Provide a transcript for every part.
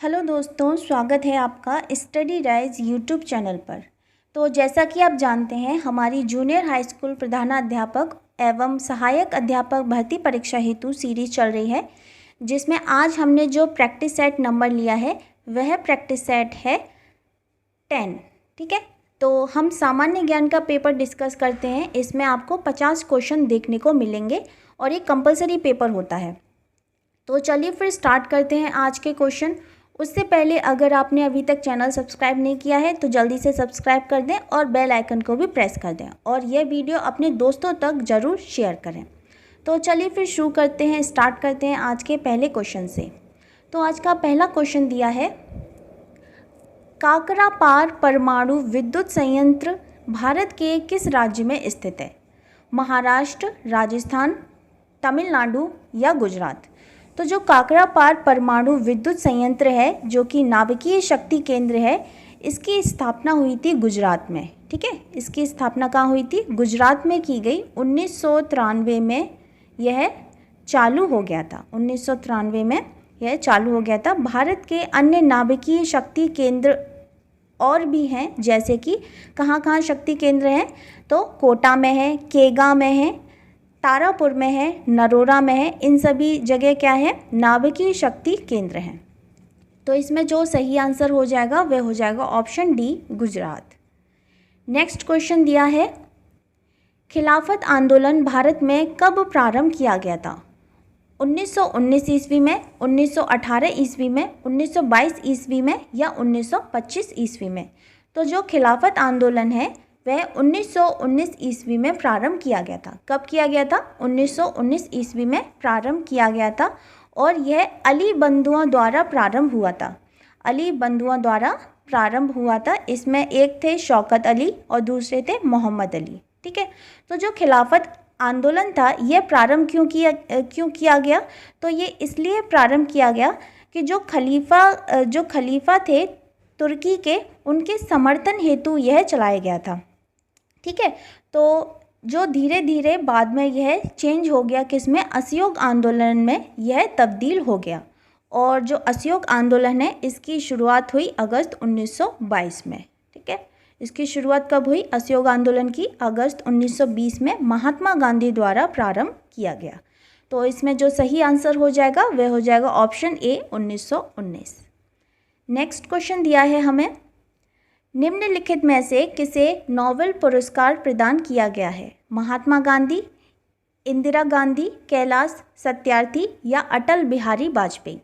Hello दोस्तों, स्वागत है आपका स्टडी राइज यूट्यूब चैनल पर। तो जैसा कि आप जानते हैं, हमारी जूनियर हाई स्कूल प्रधानाध्यापक एवं सहायक अध्यापक भर्ती परीक्षा हेतु सीरीज चल रही है, जिसमें आज हमने जो प्रैक्टिस सेट नंबर लिया है वह प्रैक्टिस सेट है 10। ठीक है, तो हम सामान्य ज्ञान का पेपर डिस्कस करते हैं। इसमें आपको 50 क्वेश्चन देखने को मिलेंगे और ये कंपलसरी पेपर होता है। तो चलिए फिर स्टार्ट करते हैं आज के क्वेश्चन। उससे पहले अगर आपने अभी तक चैनल सब्सक्राइब नहीं किया है तो जल्दी से सब्सक्राइब कर दें और बेल आइकन को भी प्रेस कर दें और यह वीडियो अपने दोस्तों तक ज़रूर शेयर करें। तो चलिए फिर शुरू करते हैं, स्टार्ट करते हैं आज के पहले क्वेश्चन से। तो आज का पहला क्वेश्चन दिया है, काकरापार परमाणु विद्युत संयंत्र भारत के किस राज्य में स्थित है? महाराष्ट्र, राजस्थान, तमिलनाडु या गुजरात? तो जो काकरापार परमाणु विद्युत संयंत्र है, जो कि नाभिकीय शक्ति केंद्र है, इसकी स्थापना हुई थी गुजरात में। ठीक है, इसकी स्थापना कहाँ हुई थी? गुजरात में की गई। 1993 में यह चालू हो गया था। 1993 में यह चालू हो गया था। भारत के अन्य नाभिकीय शक्ति केंद्र और भी हैं, जैसे कि कहाँ कहाँ शक्ति केंद्र हैं? तो कोटा में है, केगा में है, तारापुर में है, नरोरा में है। इन सभी जगह क्या है? नाभिकीय शक्ति केंद्र हैं। तो इसमें जो सही आंसर हो जाएगा वह हो जाएगा option D, Gujarat. Next question दिया है, खिलाफत आंदोलन भारत में कब प्रारंभ किया गया था? 1919 ईस्वी में, 1918 ईस्वी में, 1922 ईस्वी में या 1925 ईस्वी में? तो जो खिलाफत आंदोलन है वह 1919 ईस्वी में प्रारंभ किया गया था। कब किया गया था? 1919 ईस्वी में प्रारंभ किया गया था और यह अली बंधुओं द्वारा प्रारंभ हुआ था। अली बंधुओं द्वारा प्रारंभ हुआ था। इसमें एक थे शौकत अली और दूसरे थे मोहम्मद अली। ठीक है, तो जो खिलाफत आंदोलन था यह प्रारंभ क्यों किया गया? तो ये इसलिए प्रारंभ किया गया कि जो खलीफा थे तुर्की के, उनके समर्थन हेतु यह चलाया गया था। ठीक है, तो जो धीरे धीरे बाद में यह चेंज हो गया, किसमें? असहयोग आंदोलन में यह तब्दील हो गया। और जो असहयोग आंदोलन है इसकी शुरुआत हुई अगस्त 1922 में। ठीक है, इसकी शुरुआत कब हुई? असहयोग आंदोलन की अगस्त 1920 में महात्मा गांधी द्वारा प्रारंभ किया गया। तो इसमें जो सही आंसर हो जाएगा वह हो जाएगा ऑप्शन ए, 1919। नेक्स्ट क्वेश्चन दिया है हमें, निम्नलिखित में से किसे नोबेल पुरस्कार प्रदान किया गया है? महात्मा गांधी, इंदिरा गांधी, कैलाश सत्यार्थी या अटल बिहारी वाजपेयी?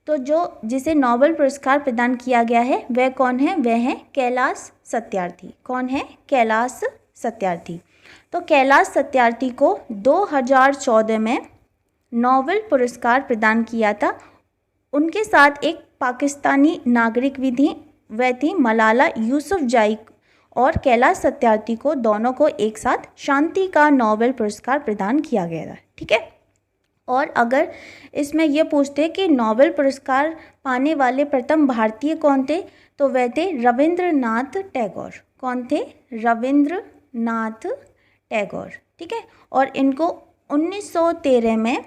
तो जिसे नोबेल पुरस्कार प्रदान किया गया है वह कौन है? वह है कैलाश सत्यार्थी। कौन है? कैलाश सत्यार्थी। तो कैलाश सत्यार्थी को 2014 में नोबेल पुरस्कार प्रदान किया था। उनके साथ एक पाकिस्तानी नागरिक भी थी, वह थी मलाला यूसुफजई, और कैलाश सत्यार्थी को दोनों को एक साथ शांति का नोबेल पुरस्कार प्रदान किया गया था। ठीक है, और अगर इसमें यह पूछते कि नोबेल पुरस्कार पाने वाले प्रथम भारतीय कौन थे, तो वह थे रविंद्रनाथ टैगोर। कौन थे? रविंद्रनाथ टैगोर। ठीक है, और इनको 1913 में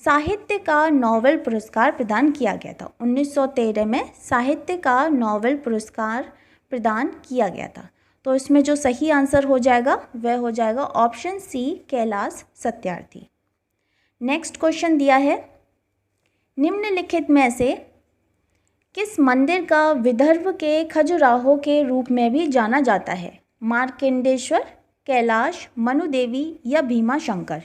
साहित्य का नोबेल पुरस्कार प्रदान किया गया था। 1913 में साहित्य का नोबेल पुरस्कार प्रदान किया गया था। तो इसमें जो सही आंसर हो जाएगा वह हो जाएगा option C, Kailash Satyarthi. Next question दिया है, निम्नलिखित में से किस मंदिर का विदर्भ के खजुराहो के रूप में भी जाना जाता है? मार्कंडेश्वर, कैलाश, मनुदेवी या भीमा शंकर?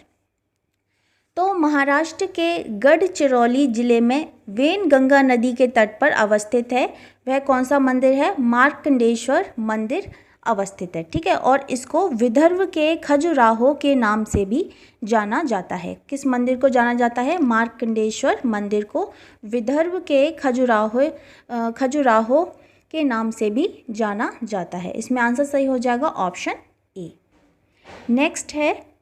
तो महाराष्ट्र के गढ़चिरौली जिले में वेनगंगा नदी के तट पर अवस्थित है। वह कौन सा मंदिर है? मार्कंडेश्वर मंदिर अवस्थित है। ठीक है, और इसको विदर्भ के खजुराहो के नाम से भी जाना जाता है। किस मंदिर को जाना जाता है? मार्कंडेश्वर मंदिर को विदर्भ के खजुराहो के नाम से भी जाना जाता है। इसमें आंसर सही हो जाएगा ऑप्शन ए। नेक्स्ट है,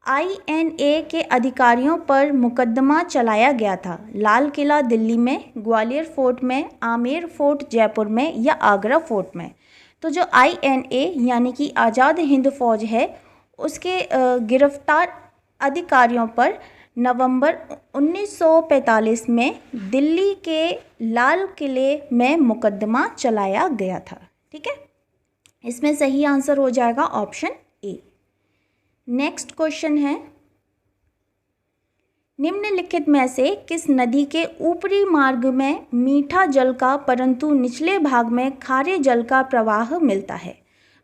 INA के अधिकारियों पर मुकदमा चलाया गया था। लाल किला दिल्ली में, ग्वालियर फोर्ट में, आमेर फोर्ट जयपुर में या आगरा फोर्ट में? तो जो INA यानी कि आज़ाद हिंद फौज है, उसके गिरफ्तार अधिकारियों पर नवंबर 1945 में दिल्ली के लाल किले में मुकदमा चलाया गया था। ठीक है, इसमें सही आंसर हो जाएगा ऑप्शन ए। नेक्स्ट क्वेश्चन है, निम्नलिखित में से किस नदी के ऊपरी मार्ग में मीठा जल का परंतु निचले भाग में खारे जल का प्रवाह मिलता है?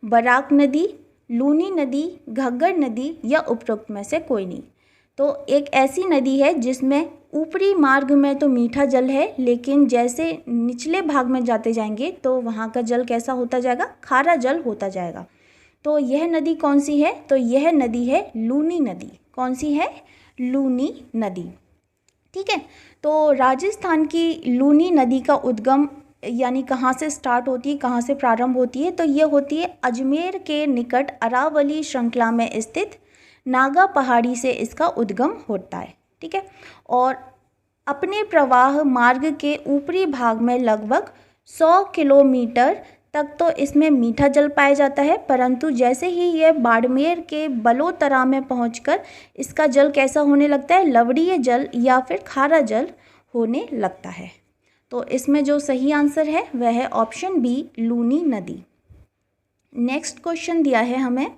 बराक नदी, लूनी नदी, घग्गर नदी या उपरोक्त में से कोई नहीं। तो एक ऐसी नदी है जिसमें ऊपरी मार्ग में तो मीठा जल है, लेकिन जैसे निचले भाग में जाते जाएंगे तो वहाँ का जल कैसा होता जाएगा? खारा जल होता जाएगा। तो यह नदी कौन सी है? तो यह नदी है लूनी नदी। कौन सी है? लूनी नदी। ठीक है, तो राजस्थान की लूनी नदी का उद्गम यानी कहाँ से स्टार्ट होती है, कहाँ से प्रारंभ होती है? तो ये होती है अजमेर के निकट अरावली श्रृंखला में स्थित नागा पहाड़ी से इसका उद्गम होता है। ठीक है, और अपने प्रवाह मार्ग के ऊपरी भाग में लगभग 100 किलोमीटर तक तो इसमें मीठा जल पाया जाता है, परंतु जैसे ही यह बाड़मेर के बलोतरा में पहुंचकर इसका जल कैसा होने लगता है? लवणीय जल या फिर खारा जल होने लगता है। तो इसमें जो सही आंसर है वह है ऑप्शन बी, लूनी नदी। नेक्स्ट क्वेश्चन दिया है हमें,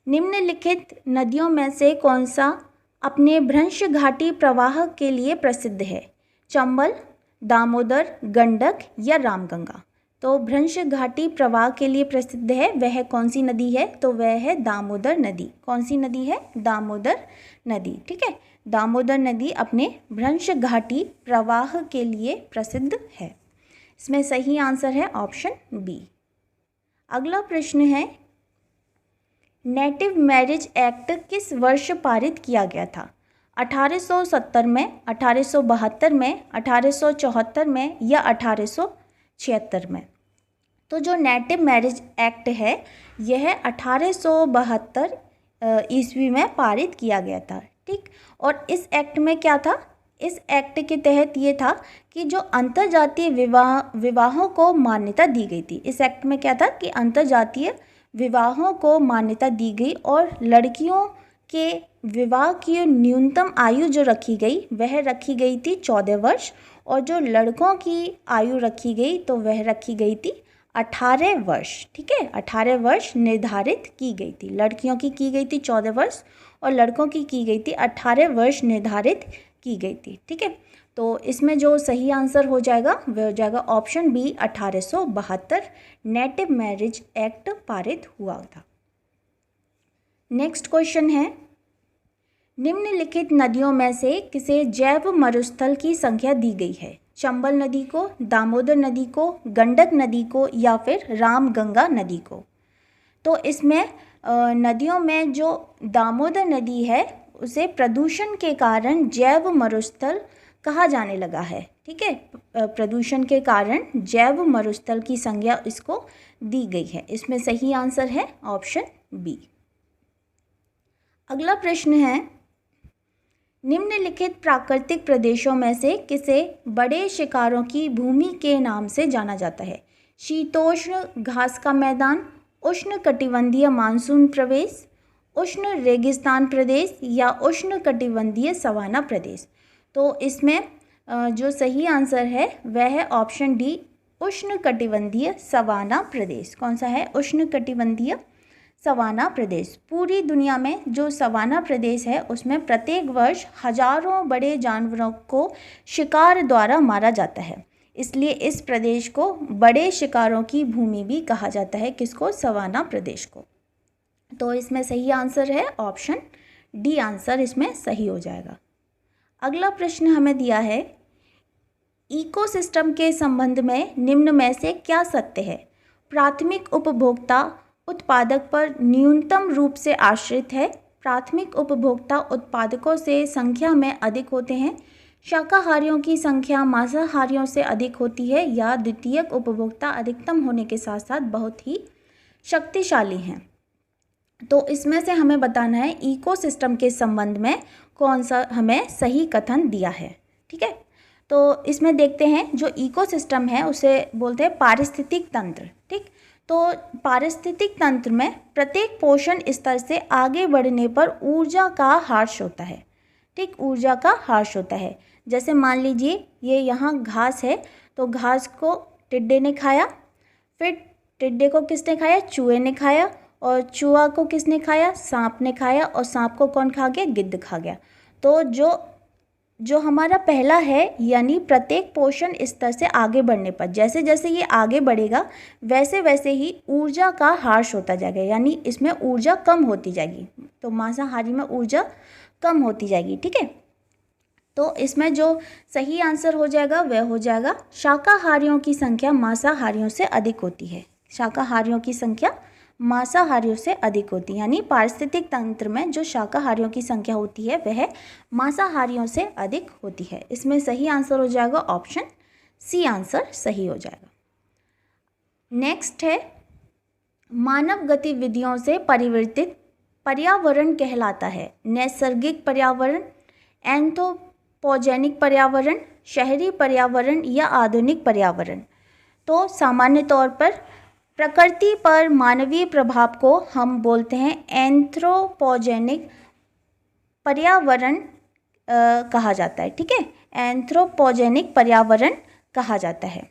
निम्नलिखित नदियों में से कौन सा अपने भ्रंश घाटी प्रवाह के लिए प्रसिद्ध है? चंबल, दामोदर, गंडक या रामगंगा? तो भ्रंश घाटी प्रवाह के लिए प्रसिद्ध है वह कौन सी नदी है? तो वह है दामोदर नदी। कौन सी नदी है? दामोदर नदी। ठीक है, दामोदर नदी अपने भ्रंश घाटी प्रवाह के लिए प्रसिद्ध है। इसमें सही आंसर है ऑप्शन बी। अगला प्रश्न है, नेटिव मैरिज एक्ट किस वर्ष पारित किया गया था? 1870 में, 1872 में, 1874 में या 1876 में? तो जो नेटिव मैरिज एक्ट है यह 1872 ईस्वी में पारित किया गया था। ठीक, और इस एक्ट में क्या था? इस एक्ट के तहत ये था कि जो अंतर्जातीय विवाहों को मान्यता दी गई थी। इस एक्ट में क्या था कि अंतर्जातीय विवाहों को मान्यता दी गई और लड़कियों के विवाह की न्यूनतम आयु जो रखी गई वह रखी गई थी 14 वर्ष, और जो लड़कों की आयु रखी गई तो वह रखी गई थी 18 वर्ष। ठीक है, 18 वर्ष निर्धारित की गई थी। लड़कियों की गई थी 14 वर्ष और लड़कों की गई थी 18 वर्ष निर्धारित की गई थी। ठीक है, तो इसमें जो सही आंसर हो जाएगा वह हो जाएगा option B, 1872 native marriage act पारित हुआ था। नेक्स्ट क्वेश्चन है, निम्नलिखित नदियों में से किसे जैव मरुस्थल की संख्या दी गई है? चंबल नदी को, दामोदर नदी को, गंडक नदी को या फिर रामगंगा नदी को? तो इसमें नदियों में जो दामोदर नदी है उसे प्रदूषण के कारण जैव मरुस्थल कहा जाने लगा है। ठीक है, प्रदूषण के कारण जैव मरुस्थल की संज्ञा इसको दी गई है। इसमें सही आंसर है ऑप्शन बी। अगला प्रश्न है, निम्नलिखित प्राकृतिक प्रदेशों में से किसे बड़े शिकारों की भूमि के नाम से जाना जाता है? शीतोष्ण घास का मैदान, उष्ण कटिबंधीय मानसून प्रदेश, उष्ण रेगिस्तान प्रदेश या उष्ण कटिबंधीय सवाना प्रदेश? तो इसमें जो सही आंसर है वह है ऑप्शन डी, उष्ण कटिबंधीय सवाना प्रदेश। कौन सा है? उष्ण कटिबंधीय सवाना प्रदेश। पूरी दुनिया में जो सवाना प्रदेश है उसमें प्रत्येक वर्ष हजारों बड़े जानवरों को शिकार द्वारा मारा जाता है, इसलिए इस प्रदेश को बड़े शिकारों की भूमि भी कहा जाता है। किसको? सवाना प्रदेश को। तो इसमें सही आंसर है ऑप्शन डी, आंसर इसमें सही हो जाएगा। अगला प्रश्न हमें दिया है, इकोसिस्टम के संबंध में निम्न में से क्या सत्य है? प्राथमिक उपभोक्ता उत्पादक पर न्यूनतम रूप से आश्रित है, प्राथमिक उपभोक्ता उत्पादकों से संख्या में अधिक होते हैं, शाकाहारियों की संख्या मांसाहारियों से अधिक होती है, या द्वितीयक उपभोक्ता अधिकतम होने के साथ साथ बहुत ही शक्तिशाली हैं। तो इसमें से हमें बताना है इकोसिस्टम के संबंध में कौन सा हमें सही कथन दिया है। ठीक है, तो इसमें देखते हैं जो इकोसिस्टम है उसे बोलते हैं पारिस्थितिक तंत्र। ठीक, तो पारिस्थितिक तंत्र में प्रत्येक पोषण स्तर से आगे बढ़ने पर ऊर्जा का ह्रास होता है। ठीक, ऊर्जा का ह्रास होता है। जैसे मान लीजिए ये यहाँ घास है, तो घास को टिड्डे ने खाया, फिर टिड्डे को किसने खाया, चूहे ने खाया, और चूहा को किसने खाया, सांप ने खाया, और सांप को कौन खा गया, गिद्ध खा गया। तो जो हमारा पहला है, यानी प्रत्येक पोषण स्तर से आगे बढ़ने पर जैसे जैसे ये आगे बढ़ेगा वैसे वैसे ही ऊर्जा का ह्रास होता जाएगा, यानी इसमें ऊर्जा कम होती जाएगी। तो मांसाहारी में ऊर्जा कम होती जाएगी। ठीक है, तो इसमें जो सही आंसर हो जाएगा वह हो जाएगा शाकाहारियों की संख्या मांसाहारियों से अधिक होती है। शाकाहारियों की संख्या मांसाहारियों से अधिक होती है, यानी पारिस्थितिक तंत्र में जो शाकाहारियों की संख्या होती है वह मांसाहारियों से अधिक होती है। इसमें सही आंसर हो जाएगा ऑप्शन सी, आंसर सही हो जाएगा। नेक्स्ट है, मानव गतिविधियों से परिवर्तित पर्यावरण कहलाता है नैसर्गिक पर्यावरण, एंथ्रोपोजेनिक पर्यावरण, शहरी पर्यावरण या आधुनिक पर्यावरण। तो सामान्य तौर पर प्रकृति पर मानवीय प्रभाव को हम बोलते हैं एंथ्रोपोजेनिक पर्यावरण कहा जाता है। ठीक है, एंथ्रोपोजेनिक पर्यावरण कहा जाता है।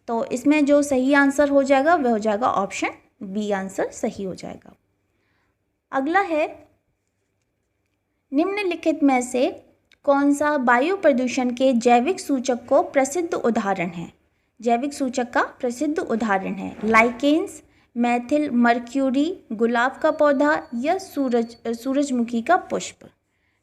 तो इसमें जो सही आंसर हो जाएगा वह हो जाएगा ऑप्शन बी, आंसर सही हो जाएगा। अगला है, निम्नलिखित में से कौन सा वायु प्रदूषण के जैविक सूचक को प्रसिद्ध उदाहरण है। जैविक सूचक का प्रसिद्ध उदाहरण है लाइकेन्स, मैथिल मर्क्यूरी, गुलाब का पौधा या सूरजमुखी का पुष्प।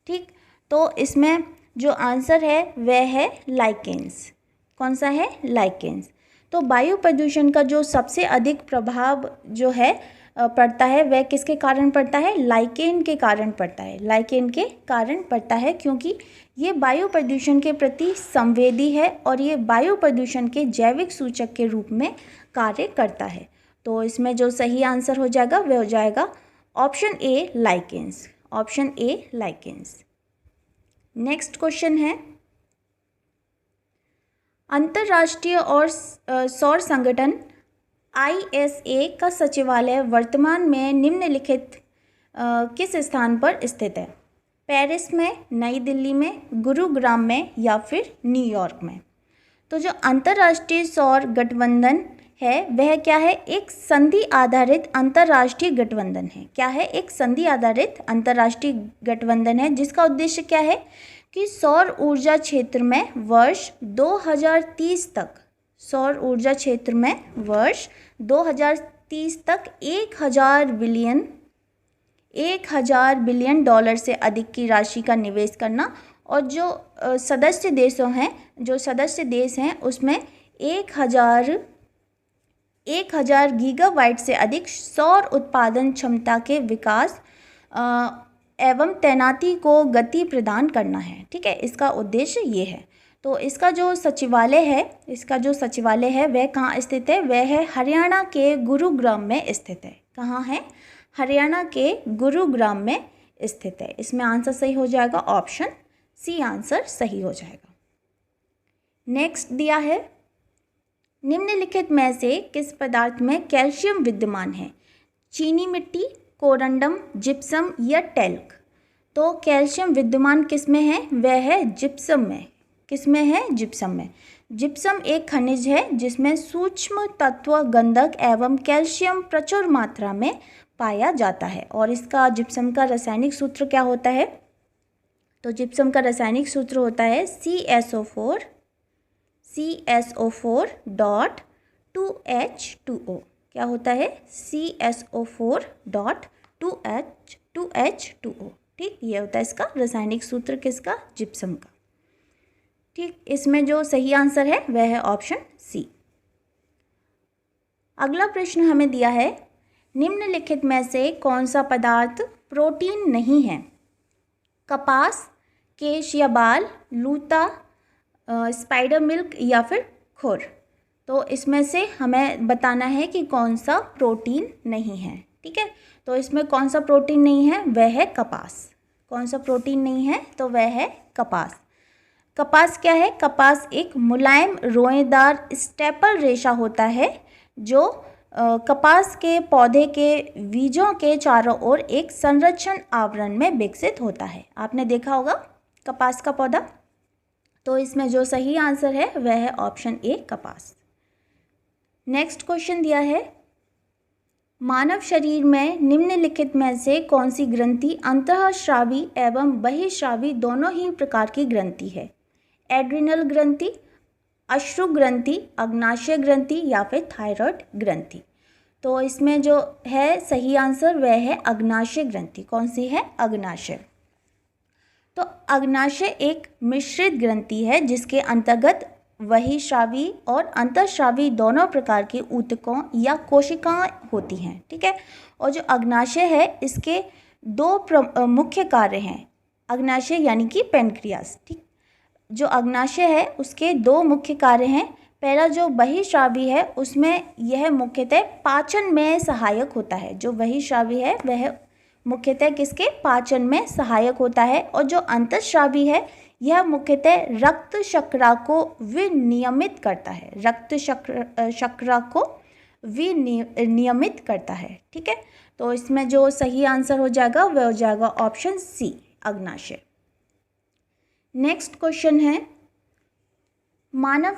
ठीक, तो इसमें जो आंसर है वह है लाइकेन्स। कौन सा है, लाइकेन्स। तो वायु प्रदूषण का जो सबसे अधिक प्रभाव जो है पड़ता है वह किसके कारण पड़ता है, लाइकेन के कारण पड़ता है। लाइकेन के कारण पड़ता है क्योंकि ये वायु प्रदूषण के प्रति संवेदी है और ये वायु प्रदूषण के जैविक सूचक के रूप में कार्य करता है। तो इसमें जो सही आंसर हो जाएगा वह हो जाएगा option A, lichens. Option A, lichens. Next question है, अंतर्राष्ट्रीय और सौर संगठन ISA का सचिवालय वर्तमान में निम्नलिखित किस स्थान पर स्थित है। पेरिस में, नई दिल्ली में, गुरुग्राम में या फिर न्यूयॉर्क में। तो जो अंतर्राष्ट्रीय सौर गठबंधन है वह क्या है, एक संधि आधारित अंतर्राष्ट्रीय गठबंधन है। क्या है, एक संधि आधारित अंतर्राष्ट्रीय गठबंधन है जिसका उद्देश्य क्या है कि सौर ऊर्जा क्षेत्र में वर्ष 2030 तक, सौर ऊर्जा क्षेत्र में वर्ष 2030 तक 1000 बिलियन डॉलर से अधिक की राशि का निवेश करना, और जो सदस्य देश हैं उसमें 1000 गीगावाट से अधिक सौर उत्पादन क्षमता के विकास एवं तैनाती को गति प्रदान करना है। ठीक है, इसका उद्देश्य ये है। तो इसका जो सचिवालय है वह कहाँ स्थित है, वह है हरियाणा के गुरुग्राम में स्थित है। कहाँ है, हरियाणा के गुरुग्राम में स्थित है। इसमें आंसर सही हो जाएगा ऑप्शन सी, आंसर सही हो जाएगा। नेक्स्ट दिया है, निम्नलिखित में से किस पदार्थ में कैल्शियम विद्यमान है, चीनी मिट्टी, कोरंडम, जिप्सम या टेल्क। तो कैल्शियम विद्यमान किस में है, वह है जिप्सम में। किस में है, जिप्सम में। जिप्सम एक खनिज है जिसमें सूक्ष्म तत्व गंधक एवं कैल्शियम प्रचुर मात्रा में पाया जाता है। और इसका जिप्सम का रासायनिक सूत्र क्या होता है, तो जिप्सम का रासायनिक सूत्र होता है CSO4.2H2O। क्या होता है, CSO4.2H2O। ठीक, ये होता है इसका रासायनिक सूत्र किसका, जिप्सम का। ठीक, इसमें जो सही आंसर है वह है ऑप्शन सी। अगला प्रश्न हमें दिया है, निम्नलिखित में से कौन सा पदार्थ प्रोटीन नहीं है, कपास, केश या बाल, लूता, स्पाइडर मिल्क या फिर खुर। तो इसमें से हमें बताना है कि कौन सा प्रोटीन नहीं है। ठीक है, तो इसमें कौन सा प्रोटीन नहीं है, वह है कपास। कौन सा प्रोटीन नहीं है, तो वह है कपास। कपास क्या है, कपास एक मुलायम रोएदार स्टेपल रेशा होता है जो कपास के पौधे के बीजों के चारों ओर एक संरक्षण आवरण में विकसित होता है। आपने देखा होगा कपास का पौधा। तो इसमें जो सही आंसर है वह है ऑप्शन ए कपास। नेक्स्ट क्वेश्चन दिया है, मानव शरीर में निम्नलिखित में से कौन सी ग्रंथि अंतःस्रावी एवं बहिःस्रावी दोनों ही प्रकार की ग्रंथि है? एड्रिनल ग्रंथि, अश्रु ग्रंथि, अग्नाशय ग्रंथि या फिर थायराइड ग्रंथि। तो इसमें जो है सही आंसर वह है अग्नाशय ग्रंथि। कौन सी है? अग्नाशय। तो अग्नाशय एक मिश्रित ग्रंथि है जिसके अंतर्गत बहिःस्रावी और अंतःस्रावी दोनों प्रकार के ऊतकों या कोशिकाएं होती हैं। ठीक है। और जो अग्नाशय है इसके दो मुख्य कार्य हैं। अग्नाशय यानी कि पेनक्रियास। ठीक। जो अग्नाशय है उसके दो मुख्य कार्य हैं। पहला जो बहिःस्रावी है उसमें यह मुख्यतः पाचन में सहायक होता है। जो बहिःस्रावी है वह मुख्यतः किसके? पाचन में सहायक होता है। और जो अंतःस्रावी है यह मुख्यतः रक्त शर्करा को विनियमित करता है। रक्त शर्करा को विनियमित करता है। ठीक है। तो इसमें जो सही आंसर हो जाएगा वह हो जाएगा ऑप्शन सी अग्नाशय। नेक्स्ट क्वेश्चन है, मानव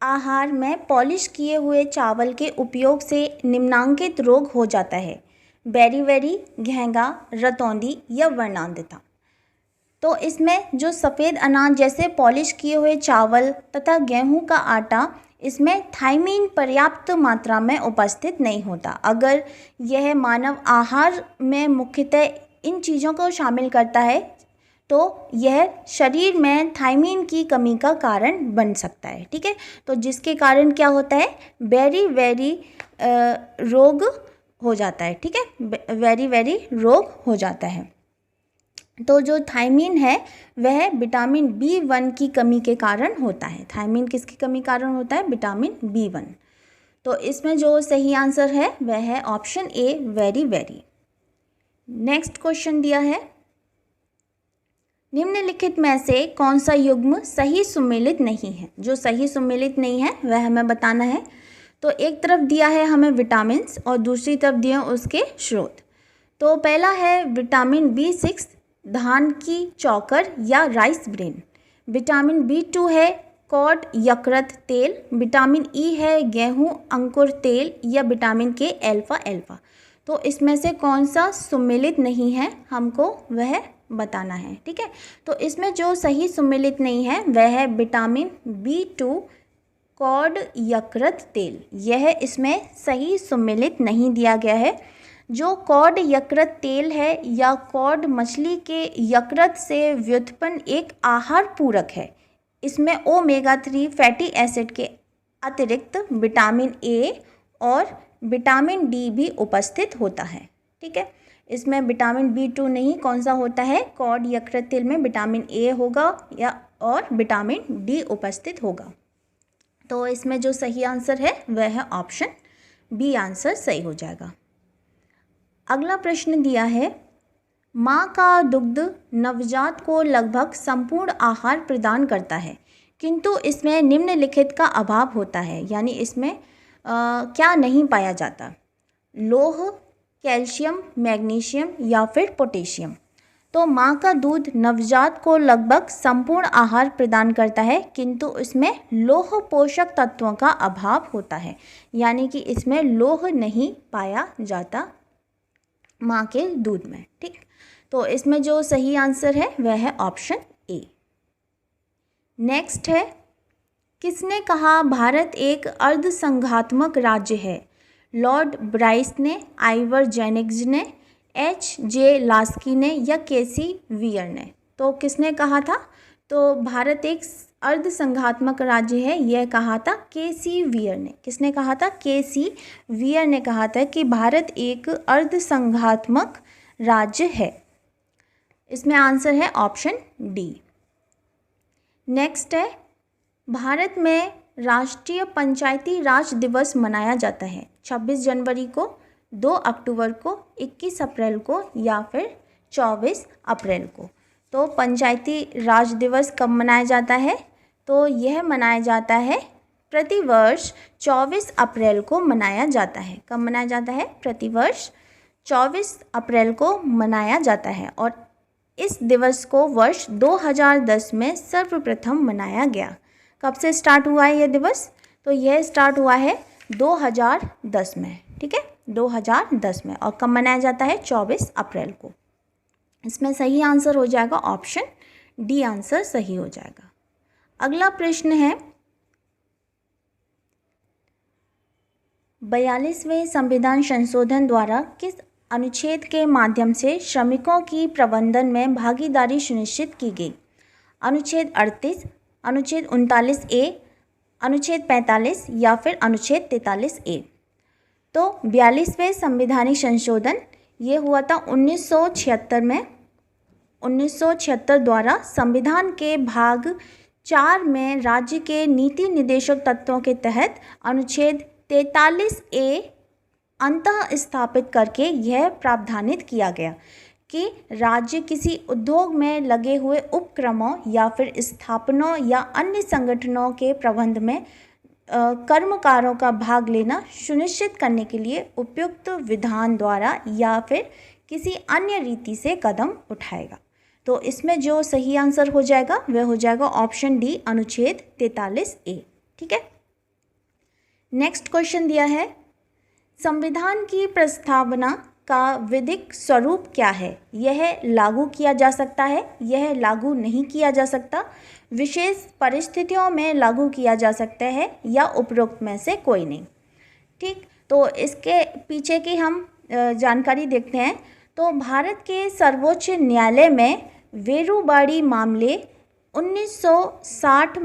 आहार में पॉलिश किए हुए चावल के उपयोग से निम्नांकित रोग हो जाता है? बेरी, घेंगा, रतौंधी या वर्णांधता। तो इसमें जो सफ़ेद अनाज जैसे पॉलिश किए हुए चावल तथा गेहूं का आटा, इसमें थायमीन पर्याप्त मात्रा में उपस्थित नहीं होता। अगर यह मानव आहार में मुख्यतः इन चीज़ों को शामिल करता है तो यह शरीर में थायमीन की कमी का कारण बन सकता है। ठीक है। तो जिसके कारण क्या होता है? बेरी रोग हो जाता है। ठीक है। बेरी रोग हो जाता है। तो जो थायमीन है वह विटामिन B1 की कमी के कारण होता है। थायमीन किसकी कमी कारण होता है? Vitamin B1। तो इसमें जो सही आंसर है वह है option a very. Next question दिया है, निम्नलिखित में से कौन सा युग्म सही सुमेलित नहीं है? जो सही सुमेलित नहीं है वह हमें बताना है। तो एक तरफ दिया है हमें विटामिन्स और दूसरी तरफ दिए उसके स्रोत। तो पहला है विटामिन B6 धान की चौकर या राइस ब्रेन। विटामिन B2 है कॉड यकृत तेल। विटामिन ई है गेहूं अंकुर तेल या विटामिन के अल्फा। तो इसमें से कौन सा सुमेलित नहीं है हमको वह बताना है। ठीक है। तो इसमें जो सही सुमेलित नहीं है वह है विटामिन B2 कॉड यकृत तेल। यह इसमें सही सुमेलित नहीं दिया गया है। जो कॉड यकृत तेल है या कॉड मछली के यकृत से व्युत्पन्न एक आहार पूरक है। इसमें ओमेगा 3 फैटी एसिड के अतिरिक्त विटामिन ए और विटामिन डी भी उपस्थित होता है। ठीक है। इसमें विटामिन B2 नहीं, कौन सा होता है? कॉड यकृत तेल में विटामिन ए होगा या और विटामिन डी उपस्थित होगा। तो इसमें जो सही आंसर है वह है ऑप्शन बी आंसर सही हो जाएगा। अगला प्रश्न दिया है, माँ का दुग्ध नवजात को लगभग संपूर्ण आहार प्रदान करता है किंतु इसमें निम्नलिखित का अभाव होता है। यानी इसमें क्या नहीं पाया जाता? लौह, कैल्शियम, मैग्नीशियम या फिर पोटेशियम। तो माँ का दूध नवजात को लगभग संपूर्ण आहार प्रदान करता है किंतु इसमें लौह पोषक तत्वों का अभाव होता है। यानी कि इसमें लौह नहीं पाया जाता माँ के दूध में। ठीक। तो इसमें जो सही आंसर है वह है ऑप्शन ए। नेक्स्ट है, किसने कहा भारत एक अर्धसंघात्मक राज्य है? लॉर्ड ब्राइस ने, आइवर जेनिंग्स ने, H.J. लास्की ने या केसी वियर ने। तो किसने कहा था? तो भारत एक अर्धसंघात्मक राज्य है, यह कहा था केसी वियर ने। किसने कहा था? केसी वियर ने कहा था कि भारत एक अर्धसंघात्मक राज्य है। इसमें आंसर है ऑप्शन डी। नेक्स्ट है, भारत में राष्ट्रीय पंचायती राज दिवस मनाया जाता है 26 जनवरी को, 2 अक्टूबर को, 21 अप्रैल को या फिर 24 अप्रैल को। तो पंचायती राज दिवस कब मनाया जाता है? तो यह मनाया जाता है प्रतिवर्ष 24 अप्रैल को मनाया जाता है। कब मनाया जाता है? प्रतिवर्ष 24 अप्रैल को मनाया जाता है। और इस दिवस को वर्ष 2010 में सर्वप्रथम मनाया गया। कब से स्टार्ट हुआ है यह दिवस? तो यह स्टार्ट हुआ है 2010 में, ठीक है, 2010 में। और कब मनाया जाता है? 24 अप्रैल को। इसमें सही आंसर हो जाएगा ऑप्शन डी, आंसर सही हो जाएगा। अगला प्रश्न है 42वें संविधान संशोधन द्वारा किस अनुच्छेद के माध्यम से श्रमिकों की प्रबंधन में भागीदारी सुनिश्चित की गई? अनुच्छेद 38, अनुच्छेद 39A, अनुच्छेद 45 या फिर अनुच्छेद 43A। तो 42वें संविधानिक संशोधन ये हुआ था 1976 में। 1976 द्वारा संविधान के भाग 4 में राज्य के नीति निर्देशक तत्वों के तहत अनुच्छेद 43A अंतः स्थापित करके यह प्रावधानित किया गया कि राज्य किसी उद्योग में लगे हुए उपक्रमों या फिर स्थापनों या अन्य संगठनों के प्रबंध में कर्मकारों का भाग लेना सुनिश्चित करने के लिए उपयुक्त विधान द्वारा या फिर किसी अन्य रीति से कदम उठाएगा। तो इसमें जो सही आंसर हो जाएगा वह हो जाएगा ऑप्शन डी, अनुच्छेद 43A, ठीक है। नेक्स्ट क्वेश्चन दिया है संविधान की प्रस्तावना का विधिक स्वरूप क्या है? यह लागू किया जा सकता है, यह लागू नहीं किया जा सकता, विशेष परिस्थितियों में लागू किया जा सकता है या उपरोक्त में से कोई नहीं। ठीक, तो इसके पीछे की हम जानकारी देखते हैं। तो भारत के सर्वोच्च न्यायालय में वेरुबाड़ी मामले 1960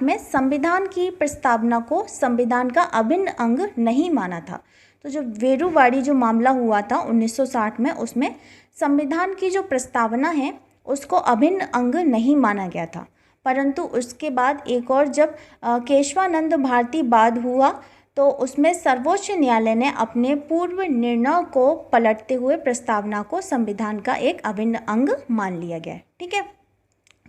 में संविधान की प्रस्तावना को संविधान का अभिन्न अंग नहीं माना था। तो जो वेरुबाड़ी जो मामला हुआ था 1960 में, उसमें संविधान की जो प्रस्तावना है उसको अभिन्न अंग नहीं माना गया था। परंतु उसके बाद एक और जब केशवानंद भारती वाद हुआ तो उसमें सर्वोच्च न्यायालय ने अपने पूर्व निर्णय को पलटते हुए प्रस्तावना को संविधान का एक अभिन्न अंग मान लिया गया, ठीक है।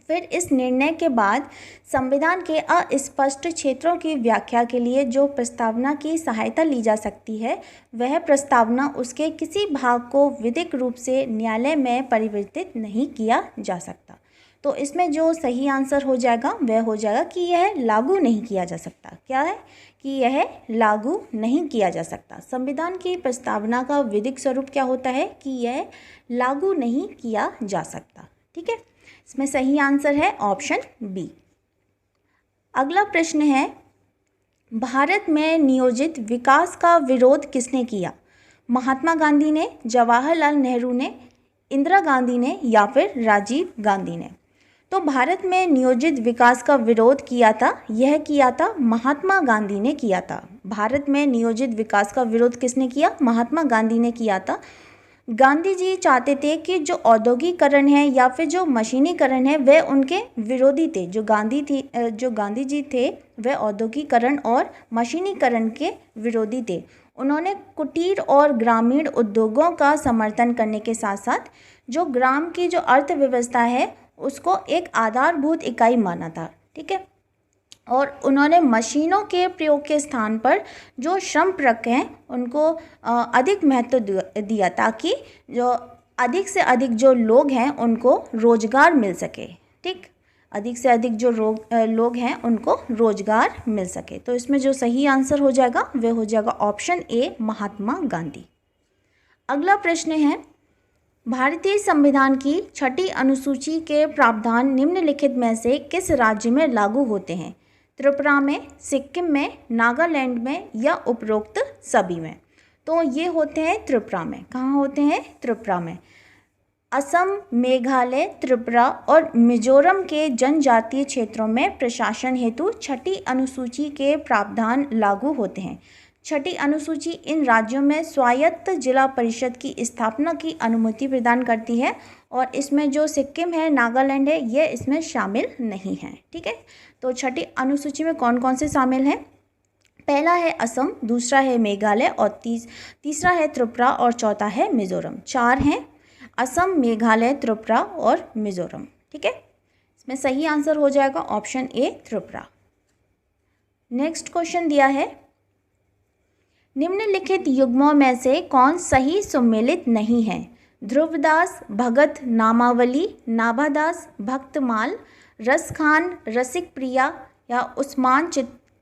फिर इस निर्णय के बाद संविधान के अस्पष्ट क्षेत्रों की व्याख्या के लिए जो प्रस्तावना की सहायता ली जा सकती है, वह प्रस्तावना उसके किसी भाग को विधिक रूप से न्यायालय में परिवर्तित नहीं किया जा सकता। तो इसमें जो सही आंसर हो जाएगा वह हो जाएगा कि यह लागू नहीं किया जा सकता। क्या है कि यह लागू नहीं किया जा सकता। संविधान की प्रस्तावना का विधिक स्वरूप क्या होता है कि यह लागू नहीं किया जा सकता, ठीक है। इसमें सही आंसर है ऑप्शन बी। अगला प्रश्न है भारत में नियोजित विकास का विरोध किसने किया? महात्मा गांधी ने, जवाहरलाल नेहरू ने, इंदिरा गांधी ने या फिर राजीव गांधी ने? तो भारत में नियोजित विकास का विरोध किया था, यह किया था महात्मा गांधी ने किया था। भारत में नियोजित विकास का विरोध किसने किया? महात्मा गांधी ने किया था। गांधी जी चाहते थे कि जो औद्योगिकरण है या फिर जो मशीनीकरण है वह उनके विरोधी थे। जो गांधी जी थे वह औद्योगिकरण और मशीनीकरण के विरोधी थे। उन्होंने कुटीर और ग्रामीण उद्योगों का समर्थन करने के साथ साथ जो ग्राम की जो अर्थव्यवस्था है उसको एक आधारभूत इकाई माना था, ठीक है। और उन्होंने मशीनों के प्रयोग के स्थान पर जो श्रमपरक हैं उनको अधिक महत्व दिया ताकि जो अधिक से अधिक जो लोग हैं उनको रोजगार मिल सके, ठीक। अधिक से अधिक जो लोग हैं उनको रोजगार मिल सके। तो इसमें जो सही आंसर हो जाएगा वह हो जाएगा ऑप्शन ए, महात्मा गांधी। अगला प्रश्न है भारतीय संविधान की 6ठी अनुसूची के प्रावधान निम्नलिखित में से किस राज्य में लागू होते हैं? त्रिपुरा में, सिक्किम में, नागालैंड में या उपरोक्त सभी में? तो ये होते हैं त्रिपुरा में। कहाँ होते हैं? त्रिपुरा में। असम, मेघालय, त्रिपुरा और मिजोरम के जनजातीय क्षेत्रों में प्रशासन हेतु 6ठी अनुसूची के प्रावधान लागू होते हैं। 6ठी अनुसूची इन राज्यों में स्वायत्त जिला परिषद की स्थापना की अनुमति प्रदान करती है और इसमें जो सिक्किम है, नागालैंड है, ये इसमें शामिल नहीं है, ठीक है। तो 6ठी अनुसूची में कौन कौन से शामिल हैं? पहला है असम, दूसरा है मेघालय और तीसरा है त्रिपुरा और चौथा है मिजोरम। 4 हैं, असम, मेघालय, त्रिपुरा और मिजोरम, ठीक है। इसमें सही आंसर हो जाएगा option A, Tripura. Next question दिया है निम्नलिखित युग्मों में से कौन सही सुमेलित नहीं है? ध्रुवदास भगत नामावली, नाभादास भक्तमाल, रसखान रसिक प्रिया या उस्मान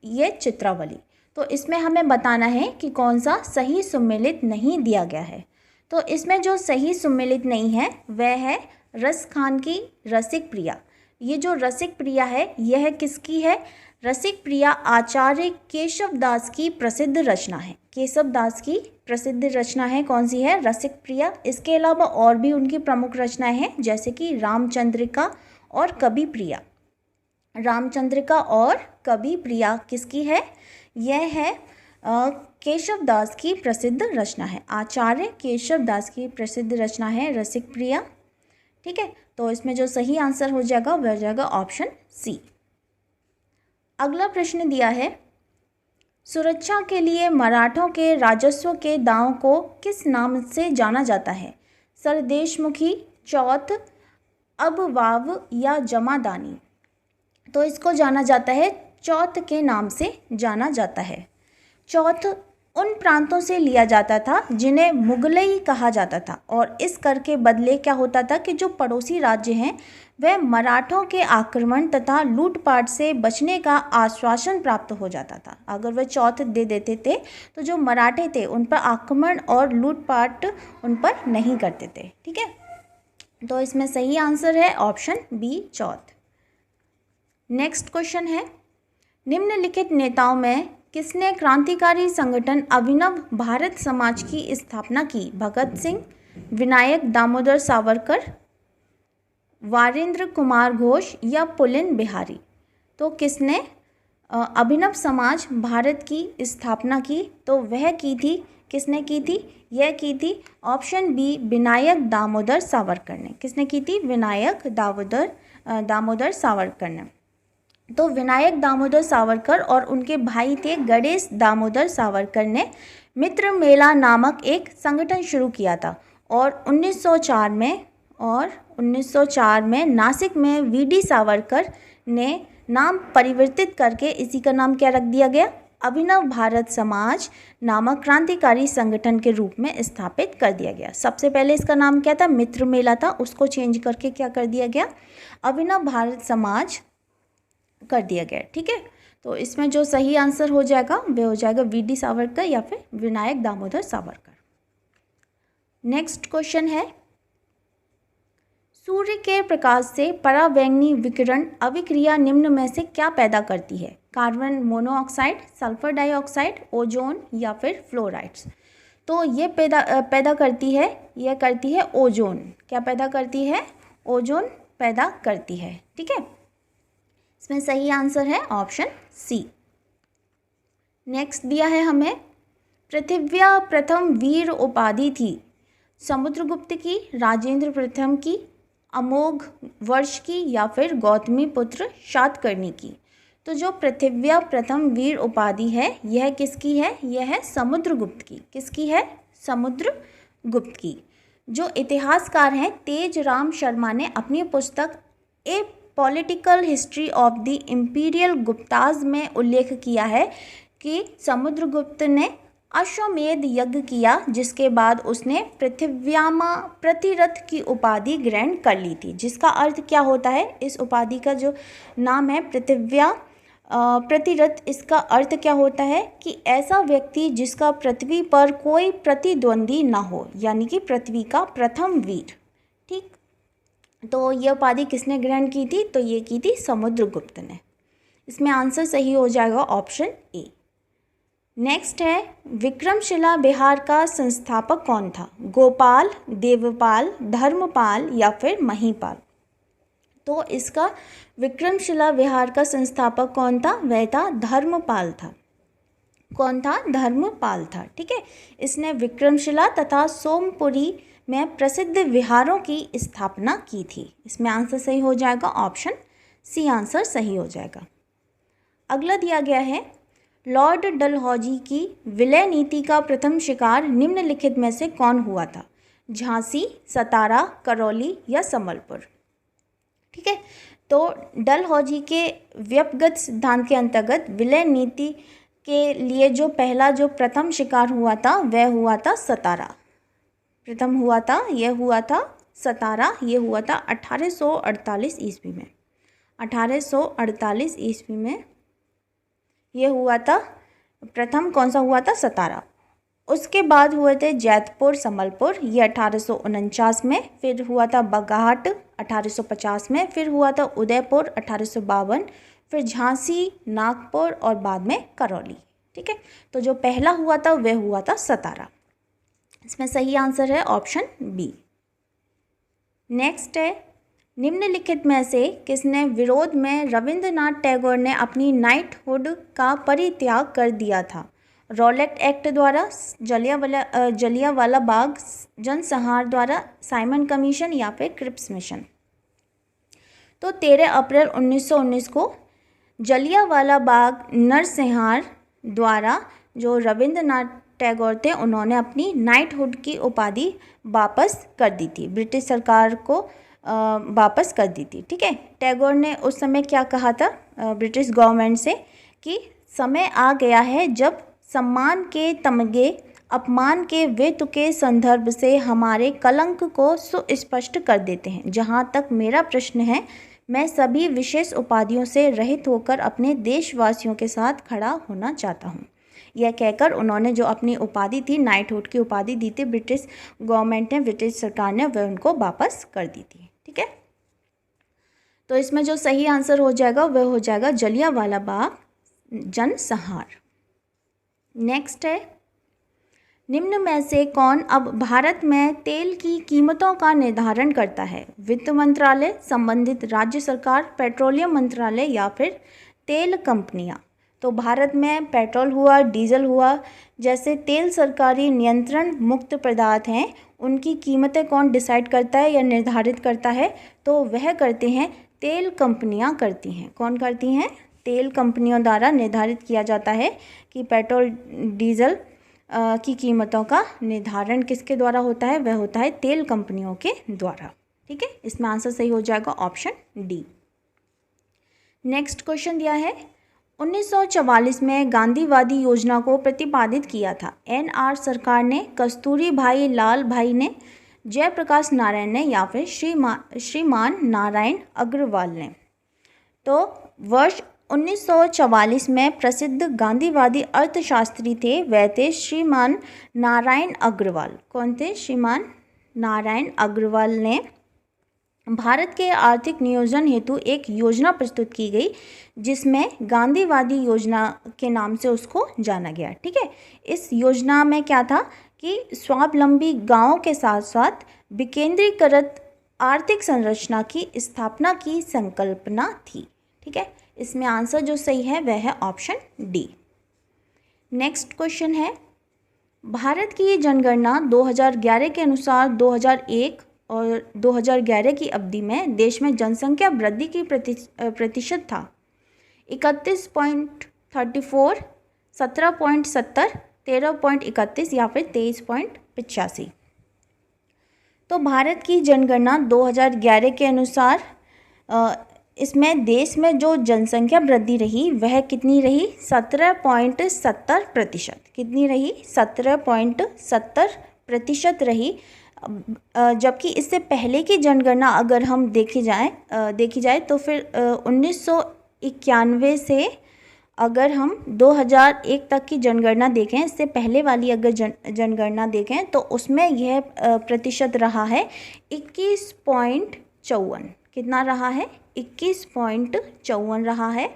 ये चित्रावली। तो इसमें हमें बताना है कि कौन सा सही सुमेलित नहीं दिया गया है। तो इसमें जो सही सुमेलित नहीं है वह है रसखान की रसिक प्रिया। ये जो रसिक प्रिया है यह किसकी है? रसिक प्रिया आचार्य केशव दास की प्रसिद्ध रचना है। केशव दास की प्रसिद्ध रचना है, कौन सी है? रसिक प्रिया। इसके अलावा और भी उनकी प्रमुख रचनाएं हैं, जैसे कि रामचंद्रिका और कवि प्रिया। रामचंद्रिका और कवि प्रिया किसकी है? यह है केशव दास की प्रसिद्ध रचना है। आचार्य केशव दास की प्रसिद्ध रचना है रसिक प्रिया। ठीक है, तो इसमें जो सही आंसर हो जाएगा वह हो जाएगा ऑप्शन सी। अगला प्रश्न दिया है, सुरक्षा के लिए मराठों के राजस्व के दांव को किस नाम से जाना जाता है? सरदेशमुखी, चौथ, अबवाव या जमादानी? तो इसको जाना जाता है चौथ के नाम से जाना जाता है। चौथ उन प्रांतों से लिया जाता था जिन्हें मुगलई कहा जाता था, और इस कर के बदले क्या होता था कि जो पड़ोसी राज्य हैं वह मराठों के आक्रमण तथा लूटपाट से बचने का आश्वासन प्राप्त हो जाता था। अगर वह चौथ दे देते थे तो जो मराठे थे उन पर आक्रमण और लूटपाट उन पर नहीं करते थे। ठीक है, तो इसमें सही आंसर है ऑप्शन बी, चौथ। नेक्स्ट क्वेश्चन है, निम्नलिखित नेताओं में किसने क्रांतिकारी संगठन अभिनव भारत समाज की स्थापना की? भगत सिंह, विनायक दामोदर सावरकर, वारेंद्र कुमार घोष या पुलिन बिहारी? तो किसने अभिनव समाज भारत की स्थापना की? तो वह की थी, किसने की थी? यह की थी ऑप्शन बी, विनायक दामोदर सावरकर ने। किसने की थी? विनायक दामोदर सावरकर ने। तो विनायक दामोदर सावरकर और उनके भाई थे गणेश दामोदर सावरकर ने मित्र मेला नामक एक संगठन शुरू किया था, और 1904 में नासिक में वीडी सावरकर ने नाम परिवर्तित करके इसी का नाम क्या रख दिया गया? अभिनव भारत समाज नामक क्रांतिकारी संगठन के रूप में स्थापित कर दिया गया। सबसे पहले इसका नाम क्या था? मित्र मेला था, उसको चेंज करके क्या कर दिया गया? अभिनव भारत समाज कर दिया गया। ठीक है, तो इसमें जो सही आंसर हो जाएगा वह हो जाएगा वीडी सावरकर या फिर विनायक दामोदर सावरकर। नेक्स्ट क्वेश्चन है, सूर्य के प्रकाश से परावैंगनी विकिरण अभिक्रिया निम्न में से क्या पैदा करती है? Carbon monoxide, sulphur dioxide, ozone या फिर फ्लोराइड्स? तो ये पैदा करती है ओजोन। क्या पैदा करती है? ओजोन पैदा करती है। ठीक है, इसमें सही आंसर है ऑप्शन सी। नेक्स्ट दिया है हमें, पृथिव्या प्रथम वीर उपाधि थी समुद्रगुप्त की, राजेंद्र प्रथम की, अमोघ वर्ष की या फिर गौतमी पुत्र शातकर्णी की? तो जो पृथिव्या प्रथम वीर उपाधि है यह किसकी है? यह है समुद्रगुप्त की। किसकी है? समुद्रगुप्त की। जो इतिहासकार हैं तेज राम शर्मा ने अपनी पुस्तक a political history of the imperial Guptas में उल्लेख किया है कि समुद्रगुप्त ने अश्वमेध यज्ञ किया, जिसके बाद उसने पृथिव्यामा प्रतिरथ की उपाधि ग्रहण कर ली थी। जिसका अर्थ क्या होता है? इस उपाधि का जो नाम है पृथिव्या प्रतिरथ, इसका अर्थ क्या होता है कि ऐसा व्यक्ति जिसका पृथ्वी पर कोई प्रतिद्वंदी ना हो, यानी कि पृथ्वी का प्रथम वीर। ठीक, तो ये उपाधि किसने ग्रहण की थी? तो ये की थी समुद्रगुप्त ने। इसमें आंसर सही हो जाएगा ऑप्शन ए। नेक्स्ट है, विक्रमशिला बिहार का संस्थापक कौन था? गोपाल, देवपाल, धर्मपाल या फिर महीपाल? तो इसका विक्रमशिला विहार का संस्थापक कौन था? वह था धर्मपाल था। कौन था? धर्मपाल था। ठीक है, इसने विक्रमशिला तथा सोमपुरी में प्रसिद्ध विहारों की स्थापना की थी। इसमें आंसर सही हो जाएगा ऑप्शन सी, आंसर सही हो जाएगा। अगला दिया गया है, लॉर्ड डलहौजी की विलय नीति का प्रथम शिकार निम्नलिखित में से कौन हुआ था? झांसी, सतारा, करौली या संबलपुर? ठीक है, तो डलहौजी के व्यपगत सिद्धांत के अंतर्गत विलय नीति के लिए जो प्रथम शिकार हुआ था वह हुआ था सतारा। प्रथम हुआ था, यह हुआ था सतारा, ये हुआ था 1848 ईस्वी में। 1848 ईस्वी में ये हुआ था प्रथम। कौन सा हुआ था? सतारा। उसके बाद हुए थे जैतपुर, संबलपुर, ये 1849 में। फिर हुआ था बघाट 1850 में। फिर हुआ था उदयपुर 1852। फिर झांसी, नागपुर और बाद में करौली। ठीक है, तो जो पहला हुआ था वह हुआ था सतारा। इसमें सही आंसर है ऑप्शन बी। नेक्स्ट है, निम्नलिखित में से किसने विरोध में रविंद्रनाथ टैगोर ने अपनी नाइटहुड का परित्याग कर दिया था? रॉलेट एक्ट द्वारा, जलियांवाला बाग जनसंहार द्वारा, साइमन कमीशन या फिर क्रिप्स मिशन? तो 13 अप्रैल 1919 को जलियांवाला बाग नरसंहार द्वारा जो रविंद्रनाथ टैगोर थे उन्होंने अपनी नाइटहुड की उपाधि वापस कर दी थी, ब्रिटिश सरकार को वापस कर दी थी। ठीक है, टैगोर ने उस समय क्या कहा था ब्रिटिश गवर्नमेंट से कि समय आ गया है जब सम्मान के तमगे अपमान के वेतु के संदर्भ से हमारे कलंक को सुस्पष्ट कर देते हैं। जहाँ तक मेरा प्रश्न है, मैं सभी विशेष उपाधियों से रहित होकर अपने देशवासियों के साथ खड़ा होना चाहता हूँ। यह कहकर उन्होंने जो अपनी उपाधि थी, नाइटहुड की उपाधि दी थी ब्रिटिश गवर्नमेंट ने, ब्रिटिश सरकार ने, वह उनको वापस कर दी थी। ठीक है, तो इसमें जो सही आंसर हो जाएगा वह हो जाएगा जलियांवाला बाग जनसंहार। नेक्स्ट है, निम्न में से कौन अब भारत में तेल की कीमतों का निर्धारण करता है? वित्त मंत्रालय, संबंधित राज्य सरकार, पेट्रोलियम मंत्रालय या फिर तेल कंपनियां? तो भारत में पेट्रोल हुआ, डीजल हुआ, जैसे तेल सरकारी नियंत्रण मुक्त पदार्थ हैं, उनकी कीमतें कौन डिसाइड करता है या निर्धारित करता है? तो वह करते हैं तेल कंपनियां करती हैं। कौन करती हैं? तेल कंपनियों द्वारा निर्धारित किया जाता है कि पेट्रोल डीजल की कीमतों का निर्धारण किसके द्वारा होता है? वह होता है तेल कंपनियों के द्वारा। ठीक है, इसमें आंसर सही हो जाएगा ऑप्शन डी। नेक्स्ट क्वेश्चन दिया है, 1944 में गांधीवादी योजना को प्रतिपादित किया था। एनआर सरकार ने, कस्तूरी भाई लाल भाई ने, जयप्रकाश नारायण ने या फिर श्रीमान नारायण अग्रवाल ने? तो वर्ष 1944 में प्रसिद्ध गांधीवादी अर्थशास्त्री थे, वह थे श्रीमान नारायण अग्रवाल। कौन थे? श्रीमान नारायण अग्रवाल ने भारत के आर्थिक नियोजन हेतु एक योजना प्रस्तुत की गई, जिसमें गांधीवादी योजना के नाम से उसको जाना गया। ठीक है, इस योजना में क्या था कि स्वावलंबी गांवों के साथ साथ विकेंद्रीकृत आर्थिक संरचना की स्थापना की संकल्पना थी। ठीक है, इसमें आंसर जो सही है वह है ऑप्शन डी। नेक्स्ट क्वेश्चन है, भारत की जनगणना 2011 के अनुसार 2001 और 2011 की अवधि में देश में जनसंख्या वृद्धि की प्रतिशत था 31.34, 17.70, 13.31 या फिर 23.85। तो भारत की जनगणना 2011 के अनुसार इसमें देश में जो जनसंख्या वृद्धि रही वह कितनी रही? 17.70%। कितनी रही? 17.70% रही। जबकि इससे पहले की जनगणना अगर हम देखी जाए तो फिर 1991 से अगर हम 2001 तक की जनगणना देखें, इससे पहले वाली अगर जनगणना देखें तो उसमें यह प्रतिशत रहा है 21.54। कितना रहा है? 21.54 रहा है।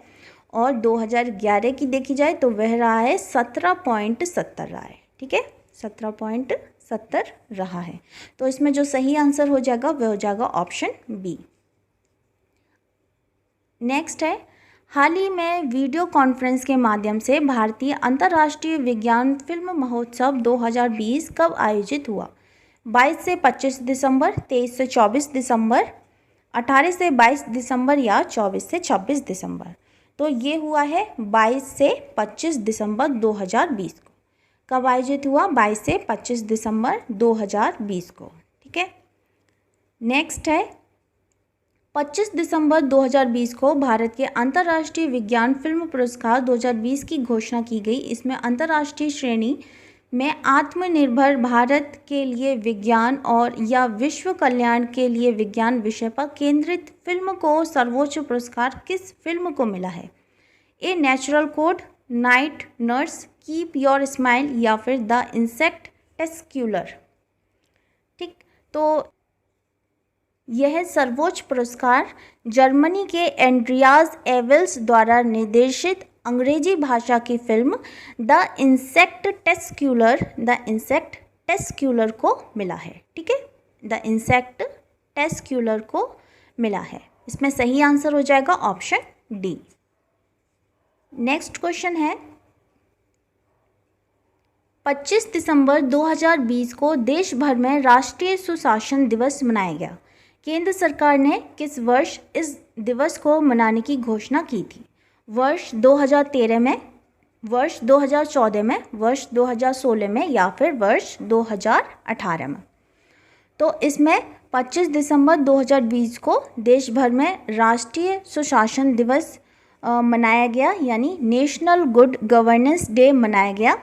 और 2011 की देखी जाए तो वह रहा है 17.70 रहा है। ठीक है, 17.70 रहा है। तो इसमें जो सही आंसर हो जाएगा वह हो जाएगा ऑप्शन बी। नेक्स्ट है, हाल ही में वीडियो कॉन्फ्रेंस के माध्यम से भारतीय अंतर्राष्ट्रीय विज्ञान फिल्म महोत्सव 2020 कब आयोजित हुआ? 22 से 25 दिसंबर, 23 से 24 दिसंबर, 18 से 22 दिसंबर या 24 से 26 दिसंबर? तो ये हुआ है 22 से 25 दिसंबर 2020 को। कब आयोजित हुआ? 22 से 25 दिसंबर 2020 को। ठीक है, नेक्स्ट है, 25 दिसंबर 2020 को भारत के अंतर्राष्ट्रीय विज्ञान फिल्म पुरस्कार 2020 की घोषणा की गई। इसमें अंतर्राष्ट्रीय श्रेणी में आत्मनिर्भर भारत के लिए विज्ञान और या विश्व कल्याण के लिए विज्ञान विषय पर केंद्रित फिल्म को सर्वोच्च पुरस्कार किस फिल्म को मिला है? A natural code, night nurse, keep your smile या फिर द इंसेक्ट टेस्क्यूलर। ठीक, तो यह सर्वोच्च पुरस्कार जर्मनी के एंड्रियास एवेल्स द्वारा निर्देशित अंग्रेजी भाषा की फिल्म द इंसेक्ट टेस्क्यूलर को मिला है। ठीक है, द इंसेक्ट टेस्क्यूलर को मिला है। इसमें सही आंसर हो जाएगा ऑप्शन डी। नेक्स्ट क्वेश्चन है, 25 दिसंबर 2020 को देश भर में राष्ट्रीय सुशासन दिवस मनाया गया। केंद्र सरकार ने किस वर्ष इस दिवस को मनाने की घोषणा की थी? वर्ष 2013 में, वर्ष 2014 में, वर्ष 2016 में या फिर वर्ष 2018 में? तो इसमें 25 दिसंबर 2020 को देश भर में राष्ट्रीय सुशासन दिवस मनाया गया, यानी नेशनल गुड गवर्नेंस डे मनाया गया।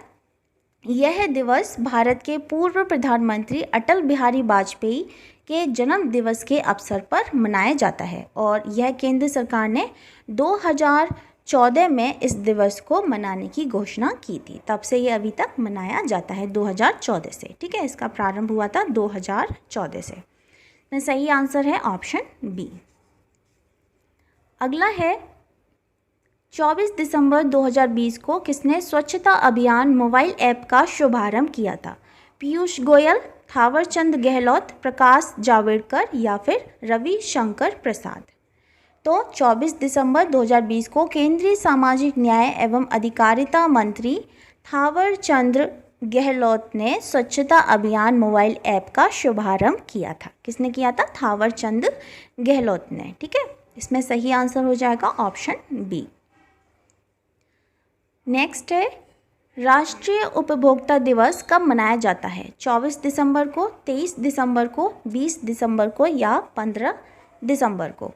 यह दिवस भारत के पूर्व प्रधानमंत्री अटल बिहारी वाजपेयी के जन्म दिवस के अवसर पर मनाया जाता है और यह केंद्र सरकार ने 2014 में इस दिवस को मनाने की घोषणा की थी। तब से ये अभी तक मनाया जाता है 2014 से। ठीक है, इसका प्रारंभ हुआ था 2014 से। तो सही आंसर है ऑप्शन बी। अगला है, 24 दिसंबर 2020 को किसने स्वच्छता अभियान मोबाइल ऐप का शुभारंभ किया था? पीयूष गोयल, थावरचंद गहलोत, प्रकाश जावड़ेकर या फिर रविशंकर प्रसाद? तो 24 दिसंबर 2020 को केंद्रीय सामाजिक न्याय एवं अधिकारिता मंत्री थावरचंद गहलोत ने स्वच्छता अभियान मोबाइल ऐप का शुभारंभ किया था। किसने किया था? थावरचंद गहलोत ने। ठीक है, इसमें सही आंसर हो जाएगा ऑप्शन बी। नेक्स्ट है, राष्ट्रीय उपभोक्ता दिवस कब मनाया जाता है? 24 दिसंबर को, 23 दिसंबर को, 20 दिसंबर को या 15 दिसंबर को?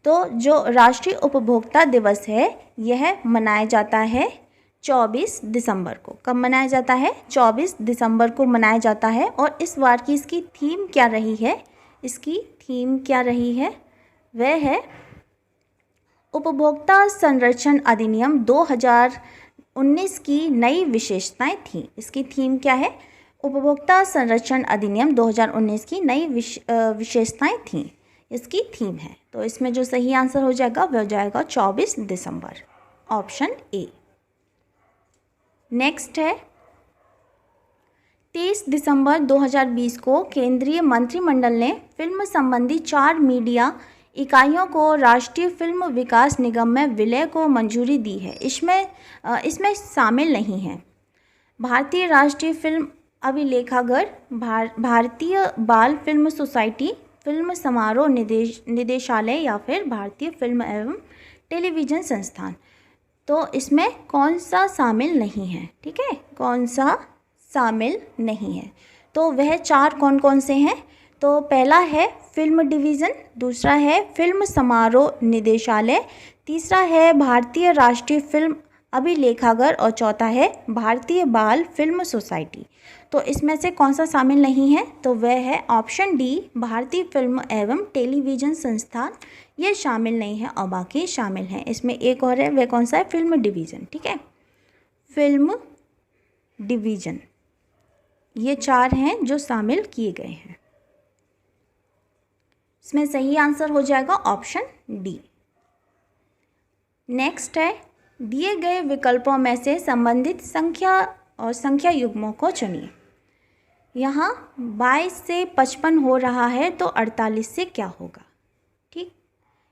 तो जो राष्ट्रीय उपभोक्ता दिवस है यह मनाया जाता है 24 दिसंबर को। कब मनाया जाता है? 24 दिसंबर को मनाया जाता है। और इस बार की इसकी थीम क्या रही है? इसकी थीम क्या रही है? वह है उपभोक्ता संरक्षण अधिनियम 2019 की नई विशेषताएं थी। इसकी थीम क्या है? उपभोक्ता संरक्षण अधिनियम 2019 की नई विशेषताएं थी, इसकी थीम है। तो इसमें जो सही आंसर हो जाएगा वह हो जाएगा 24 दिसंबर, ऑप्शन ए। नेक्स्ट है, 23 दिसंबर 2020 को केंद्रीय मंत्रिमंडल ने फिल्म संबंधी 4 मीडिया इकाइयों को राष्ट्रीय फिल्म विकास निगम में विलय को मंजूरी दी है। इसमें शामिल नहीं हैं भारतीय राष्ट्रीय फिल्म अभिलेखागार, भारतीय बाल फिल्म सोसाइटी, फिल्म समारोह निदेशालय या फिर भारतीय फिल्म एवं टेलीविज़न संस्थान। तो इसमें कौन सा शामिल नहीं है? ठीक है, कौन सा शामिल नहीं है? तो वह 4 कौन कौन से हैं? तो पहला है फिल्म डिवीज़न, दूसरा है फिल्म समारोह निदेशालय, तीसरा है भारतीय राष्ट्रीय फिल्म अभिलेखागार और चौथा है भारतीय बाल फिल्म सोसाइटी। तो इसमें से कौन सा शामिल नहीं है? तो वह है ऑप्शन डी, भारतीय फिल्म एवं टेलीविज़न संस्थान। ये शामिल नहीं है और बाकी शामिल हैं। इसमें एक और है, वह कौन सा है? Film division. ठीक है, फिल्म डिवीज़न। ये 4 हैं जो शामिल किए गए हैं। इसमें सही आंसर हो जाएगा ऑप्शन डी। नेक्स्ट है, दिए गए विकल्पों में से संबंधित संख्या और संख्या युग्मों को चुनिए। यहाँ 22 से 55 हो रहा है तो 48 से क्या होगा? ठीक,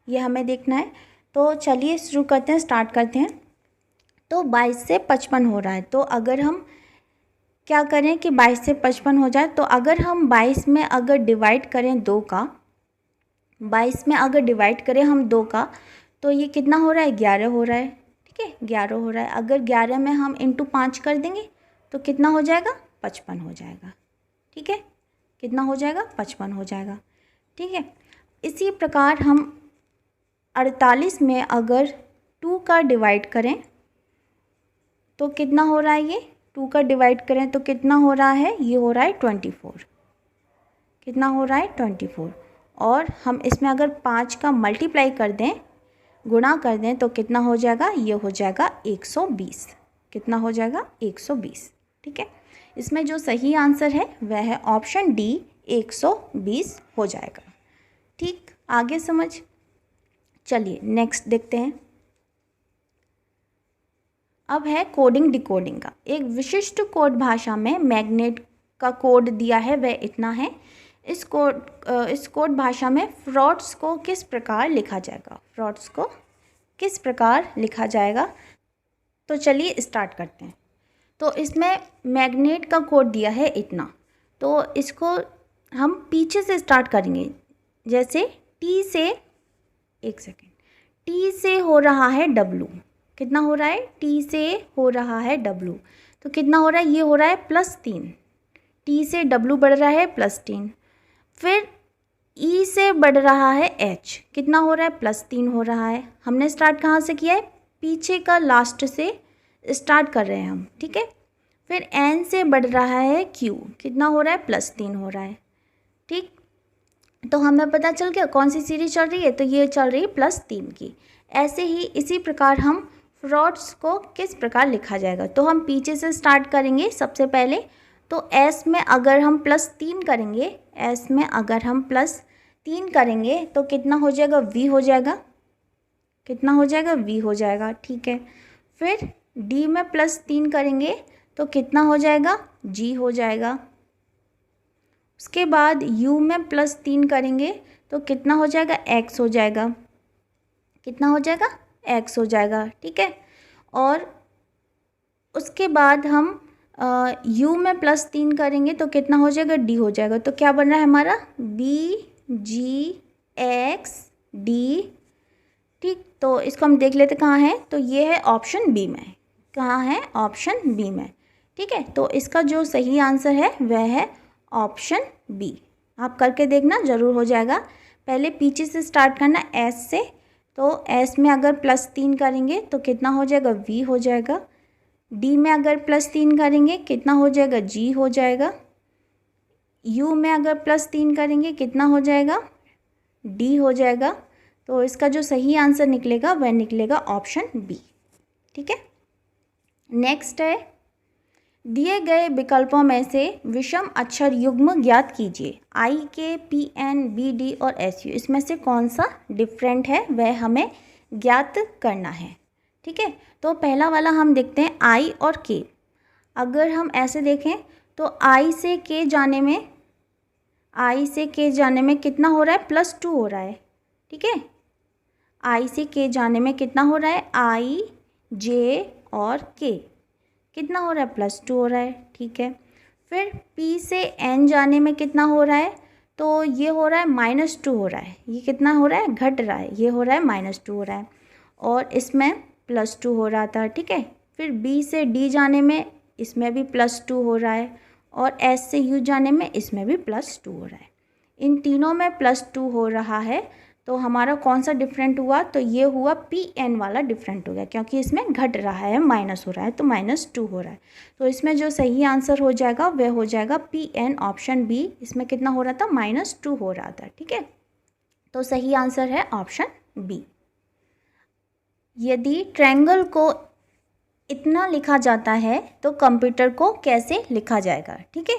ये हमें देखना है। तो चलिए शुरू करते हैं, स्टार्ट करते हैं। तो 22 से 55 हो रहा है, तो अगर हम क्या करें कि 22 से 55 हो जाए, तो अगर हम 22 में अगर डिवाइड करें 2 का, 22 में अगर डिवाइड करें हम 2 का, तो ये कितना हो रहा है? 11 हो रहा है। ठीक है, 11 हो रहा है। अगर 11 में हम इंटू 5 कर देंगे तो कितना हो जाएगा? 55 हो जाएगा। ठीक है, कितना हो जाएगा? 55 हो जाएगा। ठीक है, इसी प्रकार हम 48 में अगर 2 का डिवाइड करें तो कितना हो रहा है? ये 2 का डिवाइड करें तो कितना हो रहा है, ये हो रहा है 24। कितना हो रहा है 24। और हम इसमें अगर 5 का मल्टीप्लाई कर दें, गुणा कर दें, तो कितना हो जाएगा, ये हो जाएगा 120। कितना हो जाएगा 120। ठीक है, इसमें जो सही आंसर है वह है ऑप्शन डी 120 हो जाएगा। ठीक, आगे समझ। चलिए नेक्स्ट देखते हैं। अब है कोडिंग डिकोडिंग का। एक विशिष्ट कोड भाषा में मैग्नेट का कोड दिया है, वह इतना है। इस कोड भाषा में फ्रॉड्स को किस प्रकार लिखा जाएगा, फ्रॉड्स को किस प्रकार लिखा जाएगा। तो चलिए स्टार्ट करते हैं। तो इसमें मैग्नेट का कोड दिया है इतना, तो इसको हम पीछे से स्टार्ट करेंगे। जैसे टी से, एक सेकेंड, टी से हो रहा है डब्लू। कितना हो रहा है, टी से हो रहा है डब्लू, तो कितना हो रहा है, ये हो रहा है +3। टी से डब्लू बढ़ रहा है +3। फिर ई से बढ़ रहा है एच, कितना हो रहा है +3 हो रहा है। हमने स्टार्ट कहाँ से किया है, पीछे का लास्ट से स्टार्ट कर रहे हैं हम। ठीक है, फिर एन से बढ़ रहा है क्यू, कितना हो रहा है +3 हो रहा है। ठीक, तो हमें पता चल गया कौन सी सीरीज चल रही है, तो ये चल रही है +3 की। ऐसे ही इसी प्रकार हम फ्रॉड्स को किस प्रकार लिखा जाएगा, तो हम पीछे से स्टार्ट करेंगे सबसे पहले। तो एस में अगर हम +3 करेंगे, एस में अगर हम +3 करेंगे तो कितना हो जाएगा, वी हो जाएगा। कितना हो जाएगा, वी हो जाएगा। ठीक है, फिर डी में +3 करेंगे तो कितना हो जाएगा, जी हो जाएगा। उसके बाद यू में +3 करेंगे तो कितना हो जाएगा, एक्स हो जाएगा। कितना हो जाएगा, एक्स हो जाएगा। ठीक है, और उसके बाद हम यू में +3 करेंगे तो कितना हो जाएगा, डी हो जाएगा। तो क्या बन रहा है हमारा, बी जी एक्स डी। ठीक, तो इसको हम देख लेते कहाँ है, तो ये है ऑप्शन बी में। कहाँ है, ऑप्शन बी में। ठीक है, तो इसका जो सही आंसर है वह है ऑप्शन बी। आप करके देखना, ज़रूर हो जाएगा। पहले पीछे से स्टार्ट करना एस से, तो एस में अगर +3 करेंगे तो कितना हो जाएगा, वी हो जाएगा। डी में अगर +3 करेंगे कितना हो जाएगा, जी हो जाएगा। यू में अगर +3 करेंगे कितना हो जाएगा, डी हो जाएगा। तो इसका जो सही आंसर निकलेगा वह निकलेगा ऑप्शन बी। ठीक है, नेक्स्ट है, दिए गए विकल्पों में से विषम अक्षर युग्म ज्ञात कीजिए। आई के, पी एन, बी डी और एस यू, इसमें से कौन सा डिफरेंट है वह हमें ज्ञात करना है। ठीक है, तो पहला वाला हम देखते हैं आई और के। अगर हम ऐसे देखें तो आई से के जाने में, आई से के जाने में कितना हो रहा है, +2 हो रहा है। ठीक है, आई से के जाने में कितना हो रहा है, आई जे और के कितना हो रहा है, +2 हो रहा है। ठीक है, फिर P से N जाने में कितना हो रहा है, तो ये हो रहा है -2 हो रहा है। ये कितना हो रहा है, घट रहा है, ये हो रहा है -2 हो रहा है, और इसमें +2 हो रहा था। ठीक है, फिर B से D जाने में इसमें भी +2 हो रहा है, और S से U जाने में इसमें भी +2 हो रहा है। इन तीनों में +2 हो रहा है, तो हमारा कौन सा डिफरेंट हुआ, तो ये हुआ PN वाला डिफरेंट हो गया, क्योंकि इसमें घट रहा है, माइनस हो रहा है, तो -2 हो रहा है। तो इसमें जो सही आंसर हो जाएगा वह हो जाएगा PN ऑप्शन बी। इसमें कितना हो रहा था, -2 हो रहा था। ठीक है, तो सही आंसर है ऑप्शन बी। यदि ट्रायंगल को इतना लिखा जाता है तो कंप्यूटर को कैसे लिखा जाएगा। ठीक है,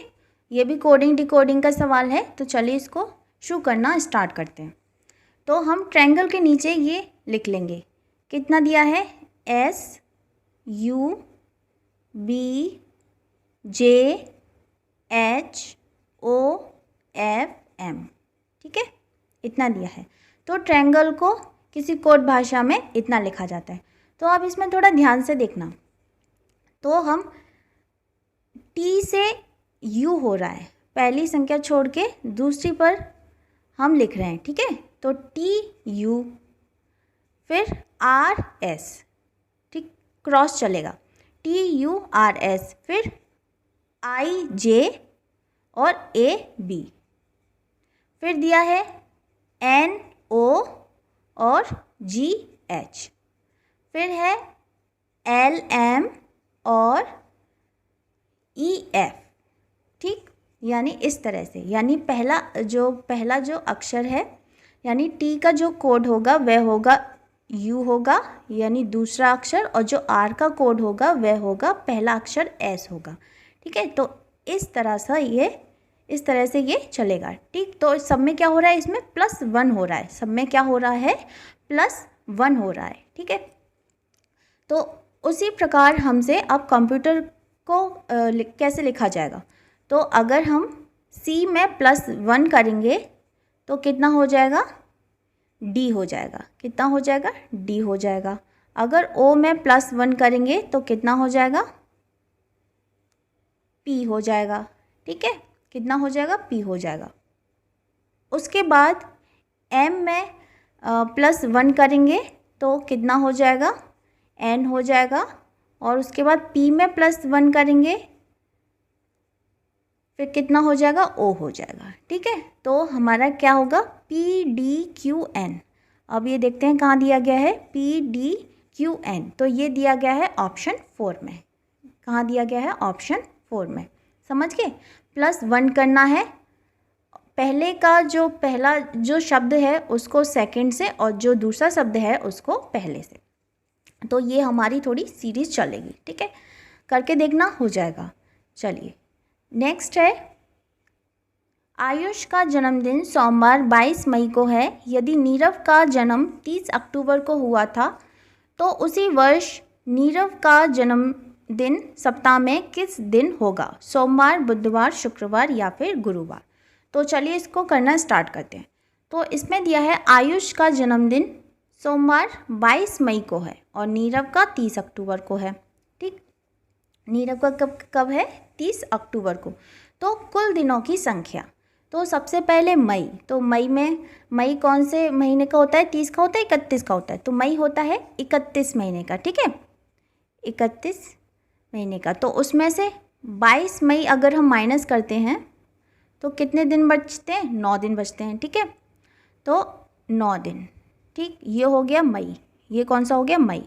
ये भी कोडिंग डिकोडिंग का सवाल है, तो चलिए इसको शुरू करना स्टार्ट करते हैं। तो हम ट्रायंगल के नीचे ये लिख लेंगे, कितना दिया है, S U B J H O F M। ठीक है, इतना दिया है। तो ट्रायंगल को किसी कोड भाषा में इतना लिखा जाता है। तो अब इसमें थोड़ा ध्यान से देखना, तो हम T से U हो रहा है, पहली संख्या छोड़ के दूसरी पर हम लिख रहे हैं। ठीक है, तो TU, फिर RS, ठीक, क्रॉस चलेगा, TURS, फिर IJ और AB, फिर दिया है NO और GH, फिर है LM और EF, ठीक, यानी इस तरह से, यानी पहला जो अक्षर है यानी टी का जो कोड होगा वह होगा U होगा, यानी दूसरा अक्षर, और जो R का कोड होगा वह होगा पहला अक्षर S होगा, ठीक है। तो इस तरह से ये चलेगा, ठीक। तो सब में क्या हो रहा है, इसमें +1 हो रहा है, सब में क्या हो रहा है, +1 हो रहा है, ठीक है। तो उसी प्रकार हमसे अब कंप्यूटर को कैसे लिखा जाएगा, तो अगर हम C में +1 करेंगे तो कितना हो जाएगा, D हो जाएगा, कितना हो जाएगा, D हो जाएगा। अगर O में +1 करेंगे तो कितना हो जाएगा, P हो जाएगा, ठीक है, कितना हो जाएगा, P हो जाएगा। उसके बाद M में +1 करेंगे तो कितना हो जाएगा, N हो जाएगा, और उसके बाद P में +1 करेंगे फिर कितना हो जाएगा, O हो जाएगा, ठीक है। तो हमारा क्या होगा, PDQN। अब ये देखते हैं कहाँ दिया गया है, PDQN, तो ये दिया गया है ऑप्शन 4 में। कहाँ दिया गया है, ऑप्शन 4 में, समझ गए। +1 करना है, पहला जो शब्द है उसको सेकंड से और जो दूसरा शब्द है उसको पहले से। तो ये हमारी थोड़ी सीरीज चलेगी, ठीक है, करके देखना, हो जाएगा। चलिए नेक्स्ट है, आयुष का जन्मदिन सोमवार 22 मई को है। यदि नीरव का जन्म 30 अक्टूबर को हुआ था तो उसी वर्ष नीरव का जन्मदिन सप्ताह में किस दिन होगा, सोमवार, बुधवार, शुक्रवार या फिर गुरुवार। तो चलिए इसको करना स्टार्ट करते हैं। तो इसमें दिया है आयुष का जन्मदिन सोमवार 22 मई को है और नीरव का 30 अक्टूबर को है, ठीक। नीरव का कब है, 30 अक्टूबर को। तो कुल दिनों की संख्या, तो सबसे पहले मई, तो मई कौन से महीने का होता है, 30 का होता है, 31 का होता है, तो मई होता है 31 महीने का, ठीक है, 31 महीने का। तो उसमें से 22 मई अगर हम माइनस करते हैं तो कितने दिन बचते हैं, 9 दिन बचते हैं, ठीक है। तो 9 दिन, ठीक, ये हो गया मई, ये कौन सा हो गया, मई।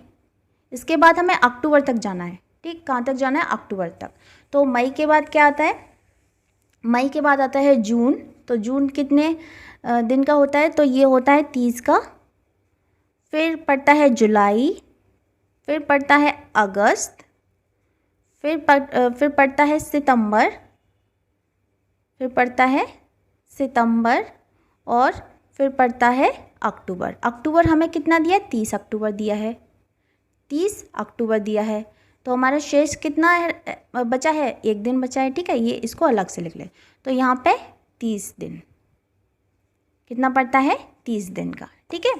इसके बाद हमें अक्टूबर तक जाना है, ठीक, कहाँ तक जाना है, अक्टूबर तक। तो मई के बाद क्या आता है, मई के बाद आता है जून। तो जून कितने दिन का होता है, तो ये होता है 30 का। फिर पड़ता है जुलाई, फिर पड़ता है अगस्त, फिर पड़ता है सितंबर, फिर पड़ता है सितंबर, और फिर पड़ता है अक्टूबर। अक्टूबर हमें कितना दिया है, 30 अक्टूबर दिया है, 30 अक्टूबर दिया है। तो हमारा शेष कितना है, बचा है, 1 दिन बचा है, ठीक है, ये इसको अलग से लिख ले। तो यहाँ पे 30 दिन, कितना पड़ता है, 30 दिन का, ठीक है।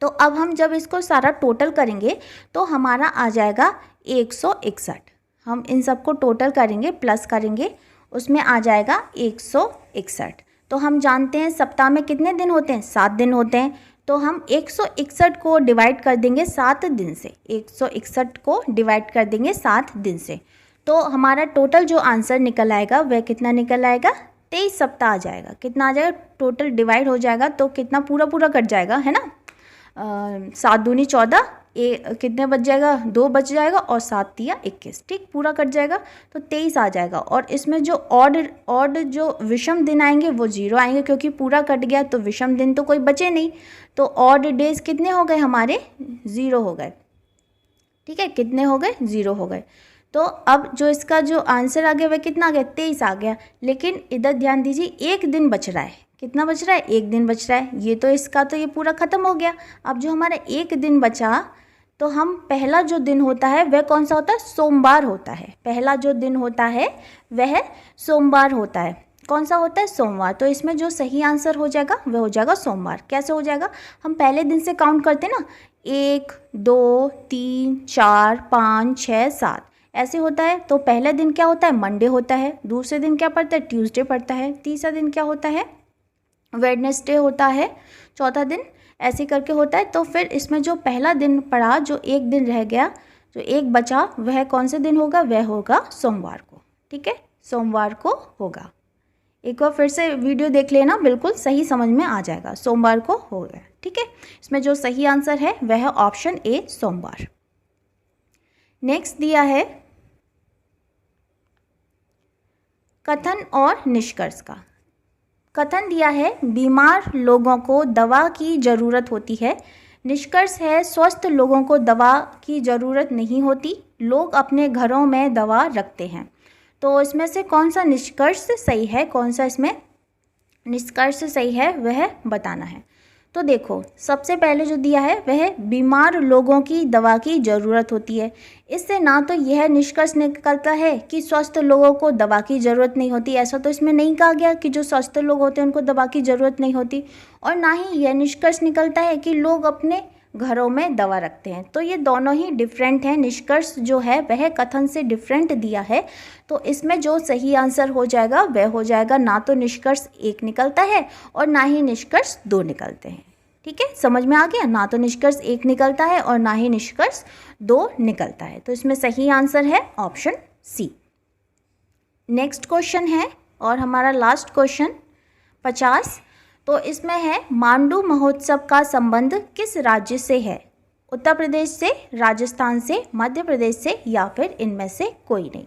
तो अब हम जब इसको सारा टोटल करेंगे तो हमारा आ जाएगा 161। हम इन सबको टोटल करेंगे, प्लस करेंगे, उसमें आ जाएगा 161। तो हम जानते हैं सप्ताह में कितने दिन होते हैं, 7 दिन होते हैं। तो हम 161 को डिवाइड कर देंगे 7 दिन से, 161 को डिवाइड कर देंगे 7 दिन से। तो हमारा टोटल जो आंसर निकल आएगा वह कितना निकल आएगा, 23 सप्ताह आ जाएगा। कितना आ जाएगा, टोटल डिवाइड हो जाएगा तो कितना पूरा कट जाएगा, है ना, 7 दूनी 14, कितने बच जाएगा, 2 बच जाएगा, और 7 तिया 21, ठीक, पूरा कट जाएगा तो 23 आ जाएगा। और इसमें जो ऑड जो विषम दिन आएंगे वो 0 आएंगे, क्योंकि पूरा कट गया तो विषम दिन तो कोई बचे नहीं। तो ऑड डेज कितने हो गए हमारे, 0 हो गए, ठीक है, कितने हो गए, 0 हो गए। तो अब जो इसका जो आंसर आ गया वह कितना आ गया, 23 आ गया। लेकिन इधर ध्यान दीजिए, 1 दिन बच रहा है, कितना बच रहा है, 1 दिन बच रहा है। ये तो इसका तो ये पूरा ख़त्म हो गया। अब जो हमारा 1 दिन बचा, तो हम पहला जो दिन होता है वह कौन सा होता है, सोमवार होता है। पहला जो दिन होता है वह सोमवार होता है। कौन सा होता है, सोमवार। तो इसमें जो सही आंसर हो जाएगा वह हो जाएगा सोमवार। कैसे हो जाएगा, हम पहले दिन से काउंट करते हैं ना, 1 2 3 4 5 6 7 ऐसे होता है। तो पहला दिन क्या होता है, मंडे होता है। दूसरे दिन क्या पड़ता है, ट्यूसडे पड़ता है। तीसरा दिन क्या होता है, वेडनेसडे होता है। चौथा दिन ऐसे करके होता है। तो फिर इसमें जो पहला दिन पड़ा, जो 1 दिन रह गया, जो 1 बचा, वह कौन से दिन होगा, वह होगा सोमवार को, ठीक है, सोमवार को होगा। एक बार फिर से वीडियो देख लेना, बिल्कुल सही समझ में आ जाएगा, सोमवार को होगा, ठीक है। इसमें जो सही आंसर है वह है ऑप्शन ए, सोमवार। नेक्स्ट दिया है कथन और निष्कर्ष का। कथन दिया है बीमार लोगों को दवा की ज़रूरत होती है। निष्कर्ष है स्वस्थ लोगों को दवा की ज़रूरत नहीं होती, लोग अपने घरों में दवा रखते हैं। तो इसमें से कौन सा निष्कर्ष सही है, कौन सा इसमें निष्कर्ष सही है वह बताना है। तो देखो सबसे पहले जो दिया है वह बीमार लोगों की दवा की ज़रूरत होती है। इससे ना तो यह निष्कर्ष निकलता है कि स्वस्थ लोगों को दवा की ज़रूरत नहीं होती, ऐसा तो इसमें नहीं कहा गया कि जो स्वस्थ लोग होते हैं उनको दवा की ज़रूरत नहीं होती, और ना ही यह निष्कर्ष निकलता है कि लोग अपने घरों में दवा रखते हैं। तो ये दोनों ही डिफरेंट हैं। निष्कर्ष जो है वह कथन से डिफरेंट दिया है, तो इसमें जो सही आंसर हो जाएगा वह हो जाएगा ना तो निष्कर्ष 1 निकलता है और ना ही निष्कर्ष 2 निकलते हैं। ठीक है, समझ में आ गया? ना तो निष्कर्ष 1 निकलता है और ना ही निष्कर्ष 2 निकलता है। तो इसमें सही आंसर है ऑप्शन सी। नेक्स्ट क्वेश्चन है और हमारा लास्ट क्वेश्चन 50। तो इसमें है मांडू महोत्सव का संबंध किस राज्य से है? उत्तर प्रदेश से, राजस्थान से, मध्य प्रदेश से या फिर इनमें से कोई नहीं।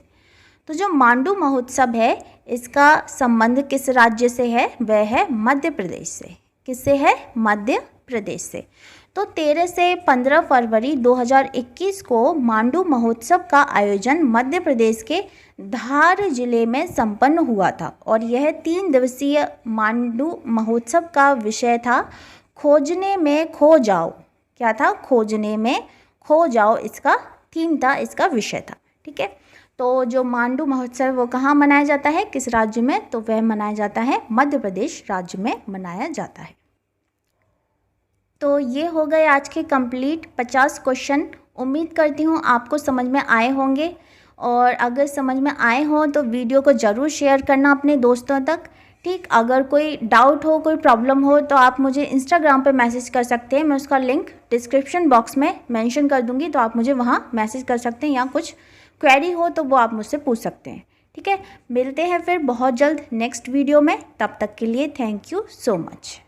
तो जो मांडू महोत्सव है इसका संबंध किस राज्य से है? वह है मध्य प्रदेश से। किससे है? मध्य प्रदेश से। तो 13 से 15 फरवरी 2021 को मांडू महोत्सव का आयोजन मध्य प्रदेश के धार जिले में संपन्न हुआ था और यह 3 दिवसीय मांडू महोत्सव का विषय था खोजने में खो जाओ। क्या था? खोजने में खो जाओ इसका थीम था, इसका विषय था। ठीक है, तो जो मांडू महोत्सव वो कहाँ मनाया जाता है, किस राज्य में? तो वह मनाया जाता है मध्य प्रदेश राज्य में मनाया जाता है। तो ये हो गए आज के कंप्लीट 50 क्वेश्चन। उम्मीद करती हूँ आपको समझ में आए होंगे, और अगर समझ में आए हों तो वीडियो को ज़रूर शेयर करना अपने दोस्तों तक। ठीक, अगर कोई डाउट हो, कोई प्रॉब्लम हो तो आप मुझे इंस्टाग्राम पे मैसेज कर सकते हैं। मैं उसका लिंक डिस्क्रिप्शन बॉक्स में मेंशन कर दूँगी, तो आप मुझे वहाँ मैसेज कर सकते हैं, या कुछ क्वेरी हो तो वो आप मुझसे पूछ सकते हैं। ठीक है, मिलते हैं फिर बहुत जल्द नेक्स्ट वीडियो में। तब तक के लिए थैंक यू सो मच।